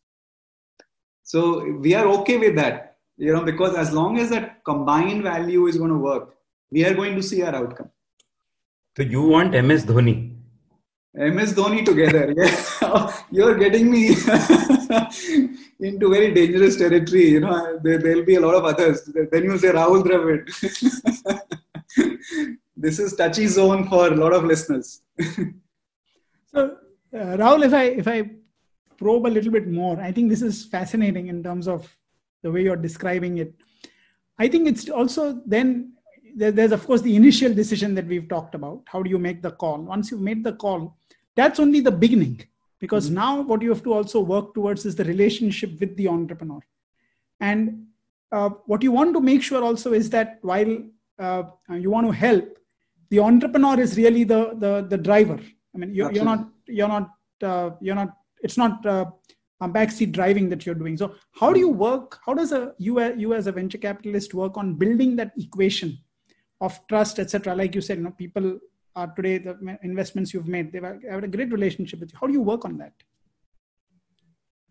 S3: So we are okay with that, because as long as that combined value is going to work, we are going to see our outcome.
S1: So you want MS Dhoni?
S3: MS Dhoni together, yeah. You're getting me into very dangerous territory. There'll be a lot of others. Then you say Rahul Dravid. This is touchy zone for a lot of listeners.
S2: So, Rahul, if I probe a little bit more, I think this is fascinating in terms of the way you're describing it. I think it's also then there's of course the initial decision that we've talked about. How do you make the call? Once you've made the call, that's only the beginning, because now what you have to also work towards is the relationship with the entrepreneur. And what you want to make sure also is that while you want to help, the entrepreneur is really the driver. I mean, you're not it's not backseat driving that you're doing. So how do you work? How does you as a venture capitalist work on building that equation of trust, etc.? Like you said, people are today the investments you've made. They've had a great relationship with you. How do you work on that?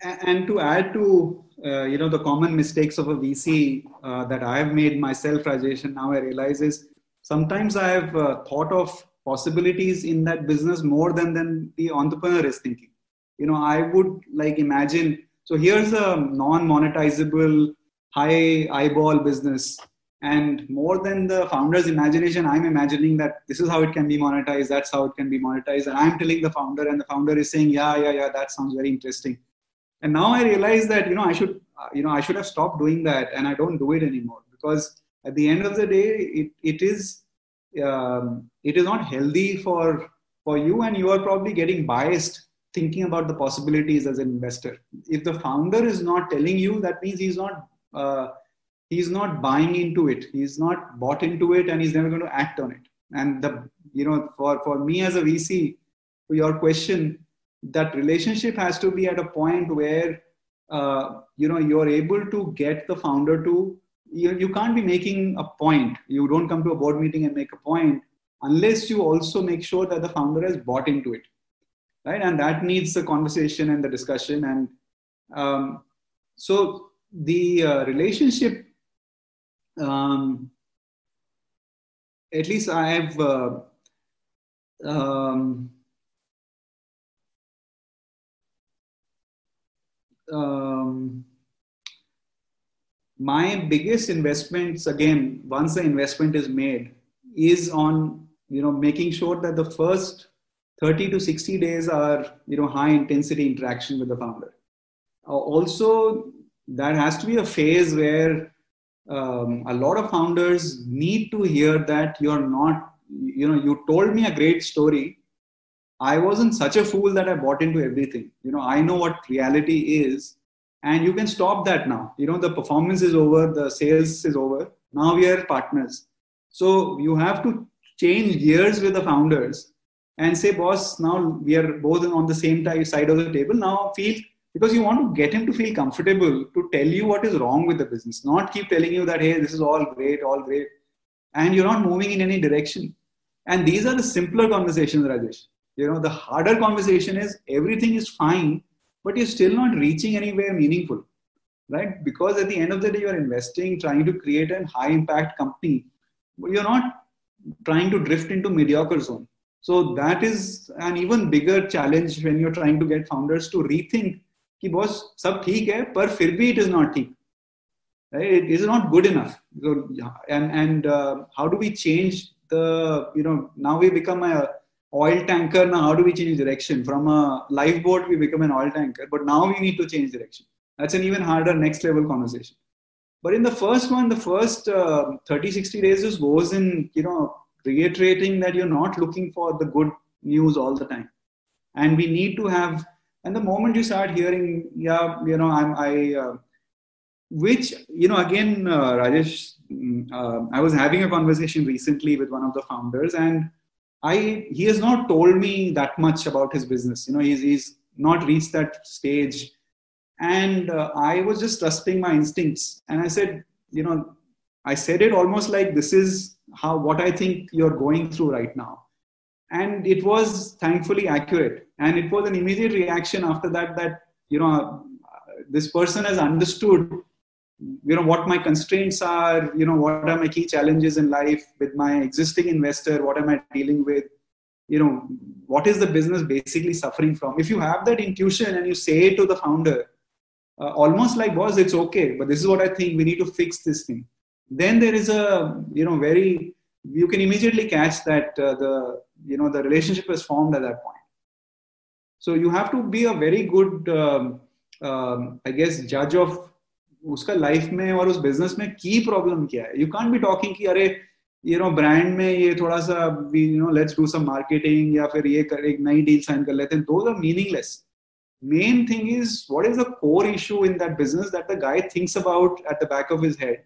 S3: And to add to the common mistakes of a VC that I have made myself, Rajesh, and now I realize is sometimes I have thought of possibilities in that business more than the entrepreneur is thinking. I would like imagine. So here's a non-monetizable, high eyeball business, and more than the founder's imagination, I'm imagining that this is how it can be monetized. That's how it can be monetized, and I'm telling the founder, and the founder is saying, yeah, that sounds very interesting. And now I realize that, I should have stopped doing that, and I don't do it anymore, because at the end of the day, it is not healthy for you, and you are probably getting biased thinking about the possibilities as an investor. If the founder is not telling you, that means he's not buying into it. He's not bought into it, and he's never going to act on it. And for me as a VC, to your question, that relationship has to be at a point where you're able to get the founder to, you can't be making a point. You don't come to a board meeting and make a point unless you also make sure that the founder has bought into it, right? And that needs the conversation and the discussion. And so the relationship, at least I have my biggest investments, again, once the investment is made, is on making sure that the first 30 to 60 days are high intensity interaction with the founder. Also, that has to be a phase where a lot of founders need to hear that you're not, you told me a great story. I wasn't such a fool that I bought into everything. I know what reality is, and you can stop that now. The performance is over, the sales is over. Now we are partners. So you have to change gears with the founders and say, boss, now we are both on the same side of the table. Now because you want to get him to feel comfortable to tell you what is wrong with the business, not keep telling you that, hey, this is all great, and you're not moving in any direction. And these are the simpler conversations, Rajesh. The harder conversation is everything is fine, but you're still not reaching anywhere meaningful, right? Because at the end of the day, you're investing, trying to create a high impact company. You're not trying to drift into mediocre zone. So that is an even bigger challenge when you're trying to get founders to rethink कि boss, sab theek hai, par fir bhi it is not theek. Right? It is not good enough. So, and how do we change now we become a oil tanker. Now, how do we change direction? From a lifeboat, we become an oil tanker. But now we need to change direction. That's an even harder next level conversation. But in the first 30, 60 days just goes in, reiterating that you're not looking for the good news all the time. And we need to have, and the moment you start hearing, Rajesh, I was having a conversation recently with one of the founders, and he has not told me that much about his business. He's not reached that stage. And I was just trusting my instincts. And I said, I said it almost like, this is what I think you're going through right now. And it was thankfully accurate. And it was an immediate reaction after that, this person has understood, what my constraints are, what are my key challenges in life with my existing investor, what am I dealing with, what is the business basically suffering from. If you have that intuition and you say it to the founder, almost like, boss, it's okay, but this is what I think, we need to fix this thing. Then there is you can immediately catch that the relationship is formed at that point. So you have to be a very good, judge of उसका life में और उस business में key problem क्या है. You can't be talking कि अरे brand में ये थोड़ा सा let's do some marketing या फिर ये एक नई deal sign कर लेते हैं. Those are meaningless. Main thing is, what is the core issue in that business that the guy thinks about at the back of his head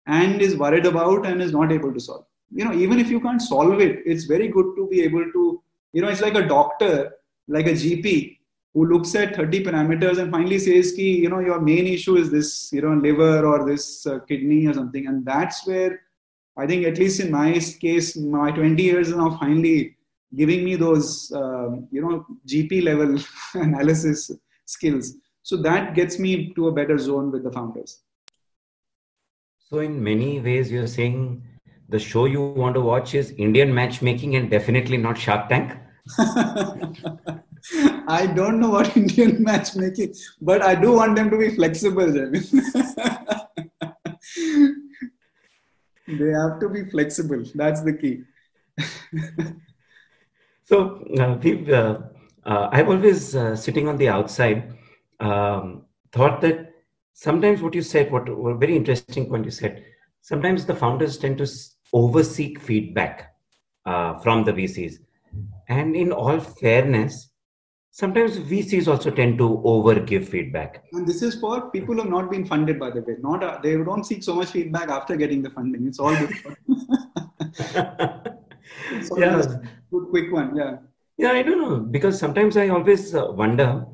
S3: and is worried about and is not able to solve. Even if you can't solve it, it's very good to be able to, it's like a doctor, like a GP who looks at 30 parameters and finally says ki, your main issue is this, liver or this kidney or something. And that's where I think, at least in my case, my 20 years now, finally, giving me those, GP level analysis skills. So that gets me to a better zone with the founders.
S1: So in many ways, you're saying the show you want to watch is Indian matchmaking and definitely not Shark Tank.
S3: I don't know what Indian matchmaking, but I do want them to be flexible, Jamie. They have to be flexible. That's the key.
S1: So I've always, sitting on the outside, thought that sometimes what you said, what a very interesting point you said, sometimes the founders tend to overseek feedback from the VCs. And in all fairness, sometimes VCs also tend to overgive feedback.
S3: And this is for people who have not been funded, by the way. Not they don't seek so much feedback after getting the funding. It's all good. So
S1: Yeah.
S3: Good, quick one. Yeah.
S1: Yeah, I don't know, because sometimes I always wonder,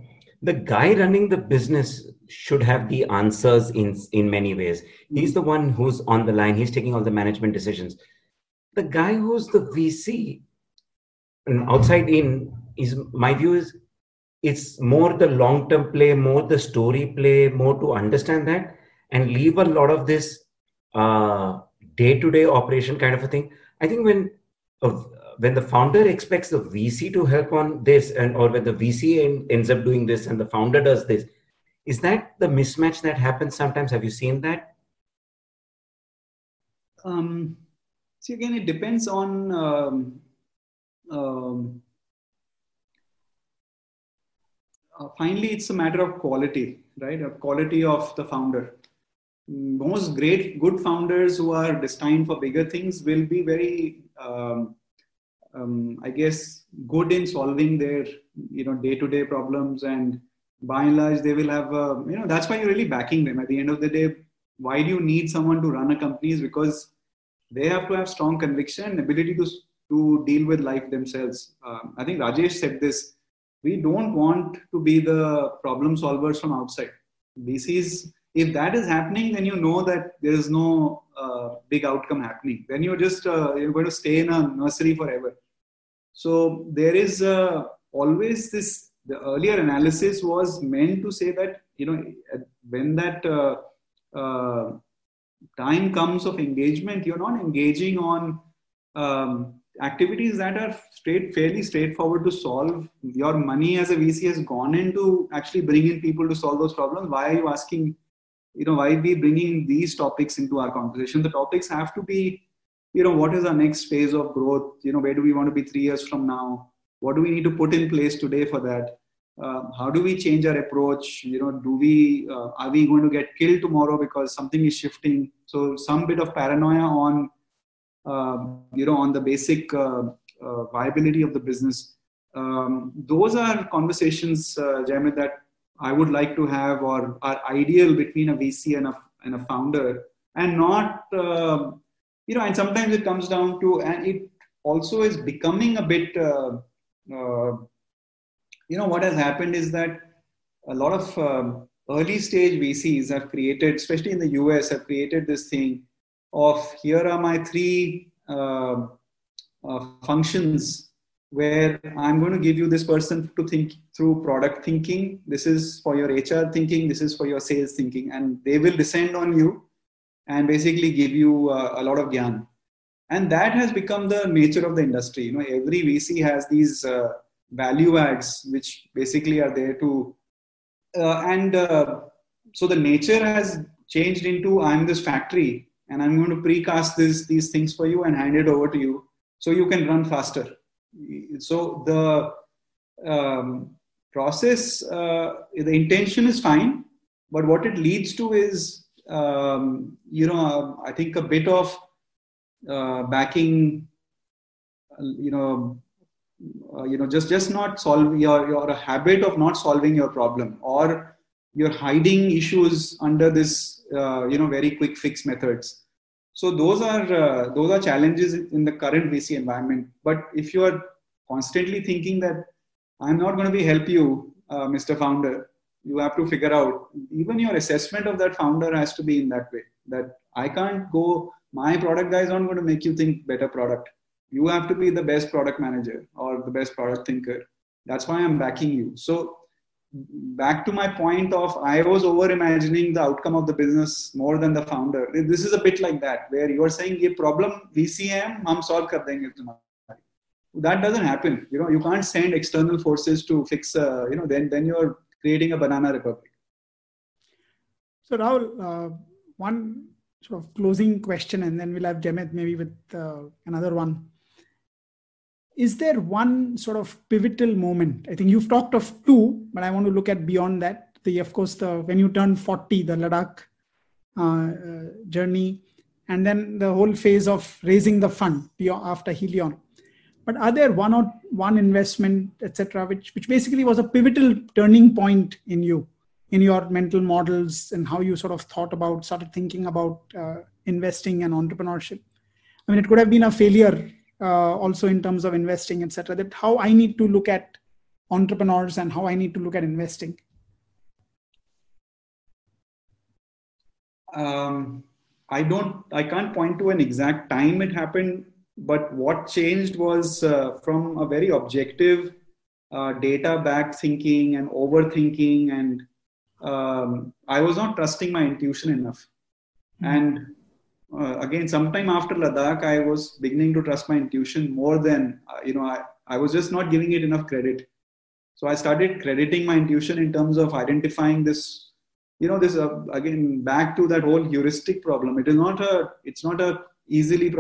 S1: the guy running the business should have the answers in many ways. He's the one who's on the line. He's taking all the management decisions. The guy who's the VC, and outside in, is my view is it's more the long-term play, more the story play, more to understand that and leave a lot of this day-to-day operation kind of a thing. I think when the founder expects the VC to help on this, or when the VC ends up doing this and the founder does this, is that the mismatch that happens sometimes? Have you seen that?
S3: See, again, it depends on finally, it's a matter of quality, right? A quality of the founder. Most good founders who are destined for bigger things will be very, I guess, good in solving their, day-to-day problems, and by and large, they will have, that's why you're really backing them. At the end of the day, why do you need someone to run a company? Is because they have to have strong conviction and ability to deal with life themselves. I think Rajesh said this. We don't want to be the problem solvers from outside. VCs, if that is happening, then you know that there is no big outcome happening. Then you're just you're going to stay in a nursery forever. So there is always this. The earlier analysis was meant to say that when that time comes of engagement, you're not engaging on activities that are fairly straightforward to solve. Your money as a VC has gone into actually bringing people to solve those problems. Why are you asking, why are we bringing these topics into our conversation? The topics have to be, what is our next phase of growth? Where do we want to be 3 years from now? What do we need to put in place today for that? How do we change our approach? Are we going to get killed tomorrow because something is shifting? So some bit of paranoia on the basic viability of the business. Those are conversations, Jayamit, that I would like to have, or are ideal between a VC and a founder, and not, and sometimes it comes down to, and it also is becoming a bit, what has happened is that a lot of early stage VCs have created, especially in the US, have created this thing of, here are my 3 functions where I'm going to give you this person to think through product thinking. This is for your HR thinking. This is for your sales thinking. And they will descend on you and basically give you a lot of gyan. And that has become the nature of the industry. Every VC has these value adds, which basically are there to, so the nature has changed into, I'm this factory and I'm going to precast these things for you and hand it over to you so you can run faster. So the process, the intention is fine, but what it leads to is, I think a bit of backing, just not solving your habit of not solving your problem, or you're hiding issues under this, very quick fix methods. So those are challenges in the current VC environment. But if you are constantly thinking that I'm not going to help you, Mr. Founder, you have to figure out, even your assessment of that founder has to be in that way, that I can't go, my product guys aren't going to make you think better product. You have to be the best product manager or the best product thinker. That's why I'm backing you. So back to my point of, I was over imagining the outcome of the business more than the founder. This is a bit like that, where you are saying, "Ye problem VC hai, hum solve kar denge tumhara." That doesn't happen. You can't send external forces to fix. Then you're creating a banana republic.
S2: So Rahul, one sort of closing question, and then we'll have Jemit maybe with another one. Is there one sort of pivotal moment? I think you've talked of two, but I want to look at beyond that. Of course, when you turn 40, the Ladakh journey, and then the whole phase of raising the fund after Helion. But are there one investment, etc., which basically was a pivotal turning point in you, in your mental models, and how you sort of started thinking about investing and entrepreneurship? I mean, it could have been a failure also in terms of investing, etc. That how I need to look at entrepreneurs and how I need to look at investing.
S3: I can't point to an exact time it happened, but what changed was from a very objective, data-backed thinking and overthinking, and I was not trusting my intuition enough. And again, sometime after Ladakh, I was beginning to trust my intuition more than, I was just not giving it enough credit. So I started crediting my intuition in terms of identifying this, again, back to that whole heuristic problem. It's not a easily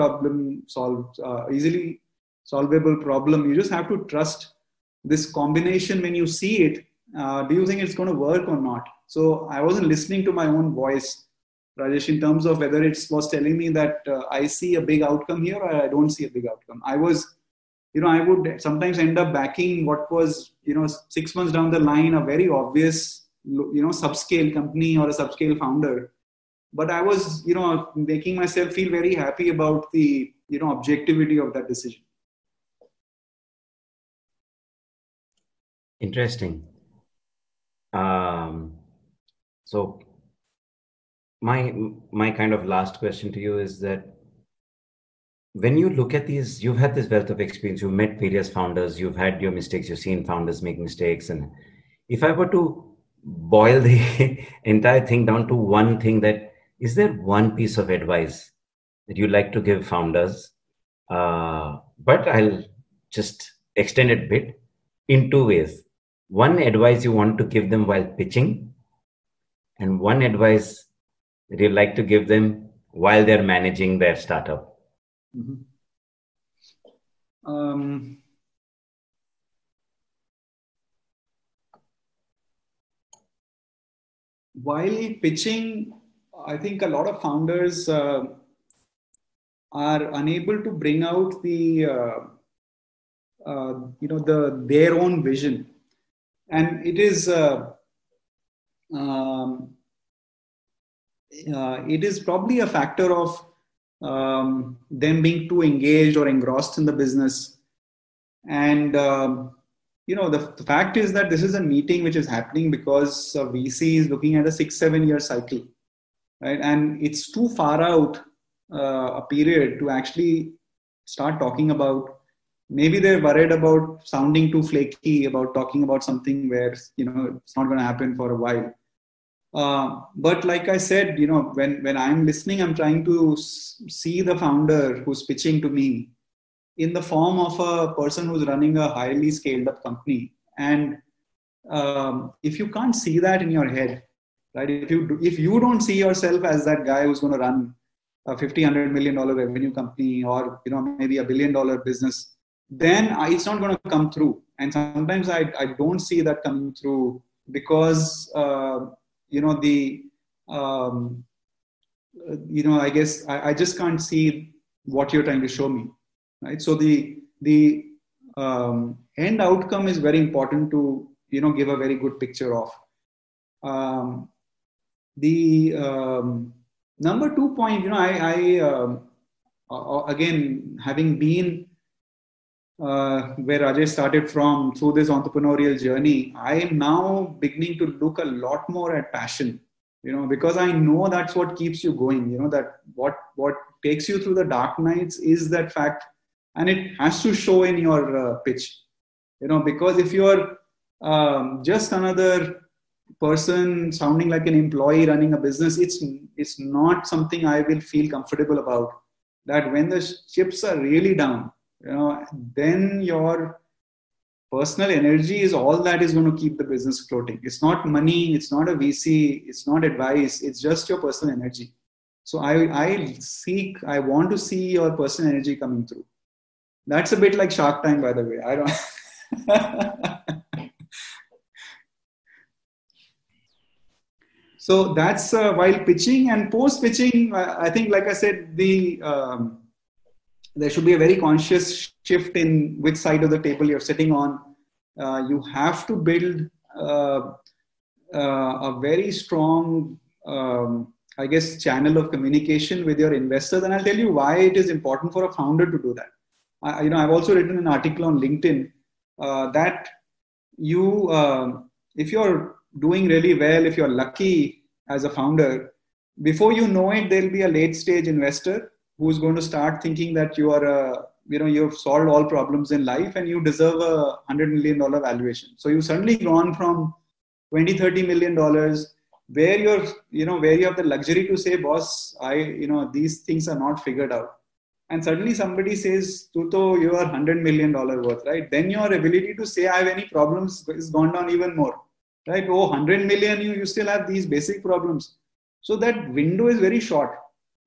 S3: solvable problem. You just have to trust this combination when you see it. Do you think it's going to work or not? So I wasn't listening to my own voice, Rajesh, in terms of whether it was telling me that I see a big outcome here or I don't see a big outcome. I would sometimes end up backing what was, 6 months down the line, a very obvious, subscale company or a subscale founder. But I was, making myself feel very happy about the, objectivity of that decision.
S1: Interesting. So my kind of last question to you is that when you look at these, you've had this wealth of experience, you've met various founders, you've had your mistakes, you've seen founders make mistakes. And if I were to boil the entire thing down to one thing, that is there one piece of advice that you like to give founders? But I'll just extend it a bit in two ways. One advice you want to give them while pitching, and one advice that you like to give them while they're managing their startup.
S3: Mm-hmm. While pitching, I think a lot of founders are unable to bring out their own vision, and it is probably a factor of them being too engaged or engrossed in the business. And the fact is that this is a meeting which is happening because VC is looking at a 6-7 year cycle, right? And it's too far out a period to actually start talking about. Maybe they're worried about sounding too flaky about talking about something where it's not going to happen for a while. But like I said, when I'm listening, I'm trying to see the founder who's pitching to me in the form of a person who's running a highly scaled up company. And if you can't see that in your head, right? If you don't see yourself as that guy who's going to run a $50-100 million revenue company, or maybe $1 billion business, then it's not going to come through. And sometimes I don't see that coming through because I guess I just can't see what you're trying to show me, right? So the end outcome is very important to give a very good picture of. The number 2 point, again, having been where Rajesh started from through this entrepreneurial journey, I am now beginning to look a lot more at passion, because I know that's what keeps you going. That what takes you through the dark nights is that fact and it has to show in your pitch. Because if you're just another person sounding like an employee running a business, it's not something I will feel comfortable about. That when the chips are really down, then your personal energy is all that is going to keep the business floating. It's not money, it's not a VC, it's not advice, it's just your personal energy. So I want to see your personal energy coming through. That's a bit like Shark Tank, by the way. I don't. So that's while pitching, and post pitching, I think, like I said, there should be a very conscious shift in which side of the table you're sitting on. You have to build a very strong, channel of communication with your investors. And I'll tell you why it is important for a founder to do that. I've also written an article on LinkedIn that if you're doing really well, if you're lucky as a founder, before you know it, there'll be a late stage investor who's going to start thinking that you are you've solved all problems in life and you deserve a $100 million valuation. So you've suddenly gone from $20-30 million where you have the luxury to say, boss, these things are not figured out. And suddenly somebody says, Tuto, you are $100 million worth, right? Then your ability to say I have any problems is gone down even more, right? Oh, 100 million, you still have these basic problems. So that window is very short,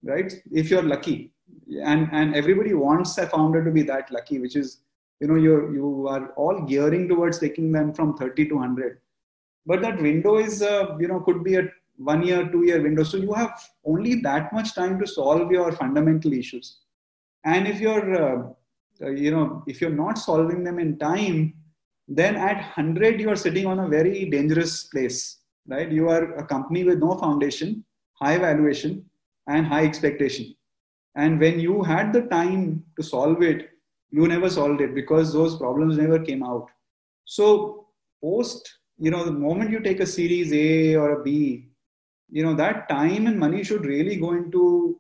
S3: right? If you're lucky. And everybody wants a founder to be that lucky, which is, you are all gearing towards taking them from 30 to 100. But that window is, could be a 1 year, 2 year window. So you have only that much time to solve your fundamental issues. And if you're, if you're not solving them in time, then at 100, you are sitting on a very dangerous place, right? You are a company with no foundation, high valuation, and high expectation. And when you had the time to solve it, you never solved it because those problems never came out. So the moment you take a series A or a B, that time and money should really go into,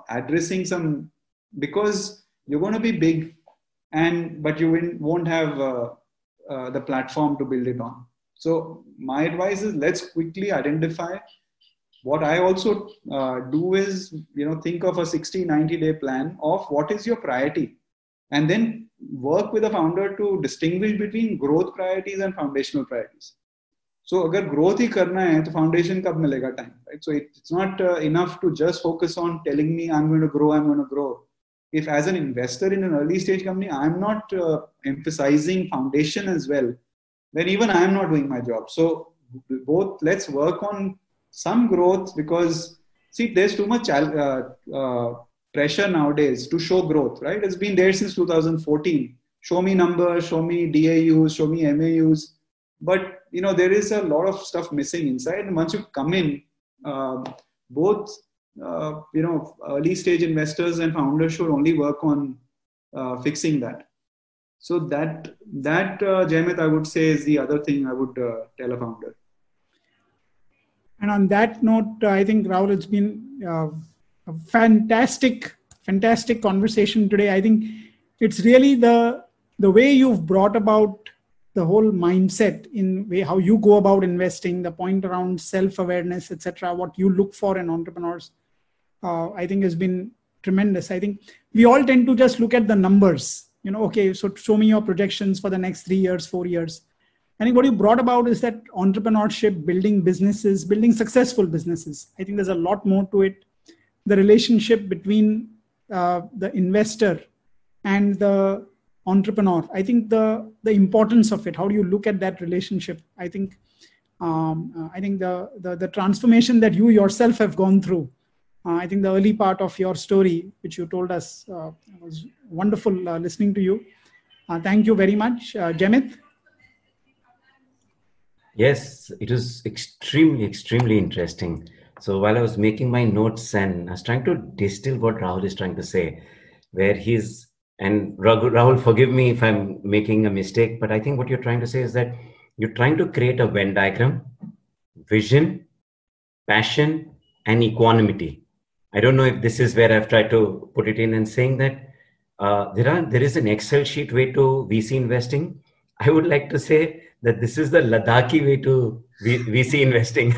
S3: addressing some, because you're going to be big but you won't have the platform to build it on. So my advice is, let's quickly identify. What I also do is, think of a 60-90 day plan of what is your priority, and then work with a founder to distinguish between growth priorities and foundational priorities. So agar growth hi karna hai, to foundation kab milega time, right? So it's not enough to just focus on telling me I'm going to grow. If as an investor in an early stage company, I'm not emphasizing foundation as well, then even I'm not doing my job. So both, let's work on some growth, because see, there's too much pressure nowadays to show growth, right? It's been there since 2014. Show me numbers, show me DAUs, show me MAUs. But, there is a lot of stuff missing inside. And once you come in, both, early stage investors and founders should only work on fixing that. So that Jayamit, I would say, is the other thing I would tell a founder.
S2: And on that note, I think, Rahul, it's been a fantastic conversation today. I think it's really the way you've brought about the whole mindset in way how you go about investing, the point around self-awareness, etc., what you look for in entrepreneurs, I think has been tremendous. I think we all tend to just look at the numbers, okay, so show me your projections for the next 3 years, 4 years. I think what you brought about is that entrepreneurship, building businesses, building successful businesses. I think there's a lot more to it. The relationship between the investor and the entrepreneur. I think the importance of it. How do you look at that relationship? I think the transformation that you yourself have gone through. I think the early part of your story, which you told us, was wonderful listening to you. Thank you very much, Jayamit.
S1: Yes, it was extremely, extremely interesting. So while I was making my notes and I was trying to distill what Rahul is trying to say, and Rahul, forgive me if I'm making a mistake, but I think what you're trying to say is that you're trying to create a Venn diagram, vision, passion, and equanimity. I don't know if this is where I've tried to put it in, and saying that there is an Excel sheet way to VC investing. I would like to say that this is the Ladakhi way to VC investing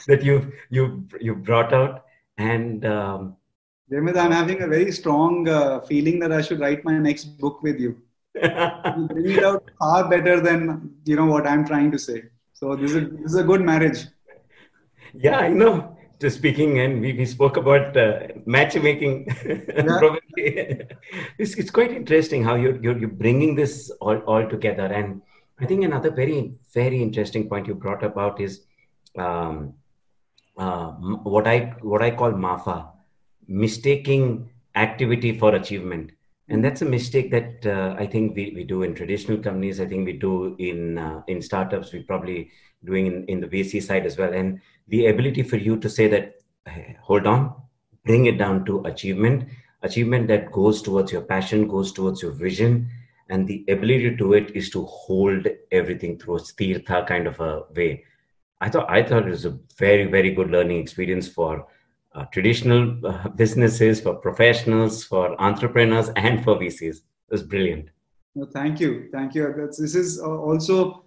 S1: that you brought out. And
S3: Jayamit, I'm having a very strong feeling that I should write my next book with you. You bring it out far better than what I'm trying to say. So this is a good marriage.
S1: Yeah, I know. Just speaking, and we spoke about matchmaking. Yeah. Probably, it's quite interesting how you're bringing this all together. And I think another very, very interesting point you brought about is what I call MAFA, mistaking activity for achievement. And that's a mistake that I think we do in traditional companies. I think we do in startups. We're probably doing in the VC side as well. And the ability for you to say that, hey, hold on, bring it down to achievement that goes towards your passion, goes towards your vision. And the ability to do it is to hold everything through a sthirtha kind of a way. I thought it was a very, very good learning experience for traditional businesses, for professionals, for entrepreneurs, and for VCs. It was brilliant.
S3: No, thank you. This is also,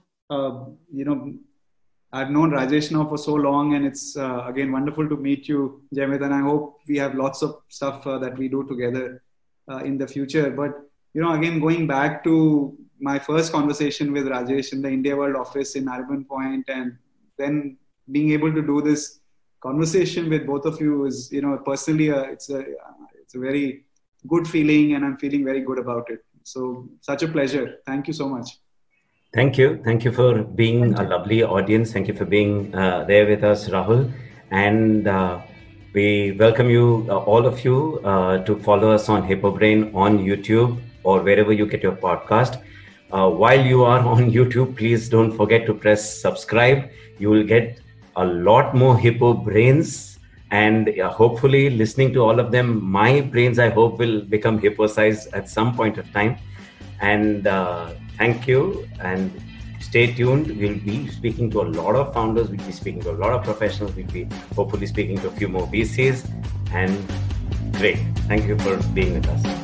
S3: I've known Rajesh now for so long, and it's again wonderful to meet you, Jayamit, and I hope we have lots of stuff that we do together in the future. But again, going back to my first conversation with Rajesh in the India World office in Nariman Point, and then being able to do this conversation with both of you is, personally, it's a very good feeling, and I'm feeling very good about it. So such a pleasure. Thank you so much.
S1: Thank you. Thank you for being a lovely audience. Thank you for being there with us, Rahul. And we welcome you, all of you, to follow us on HippoBrain on YouTube or wherever you get your podcast. While you are on YouTube, please don't forget to press subscribe. You will get a lot more Hippo brains, and hopefully listening to all of them, my brains, I hope, will become Hippo size at some point of time. And thank you, and stay tuned. We'll be speaking to a lot of founders. We'll be speaking to a lot of professionals. We'll be hopefully speaking to a few more VCs. And great. Thank you for being with us.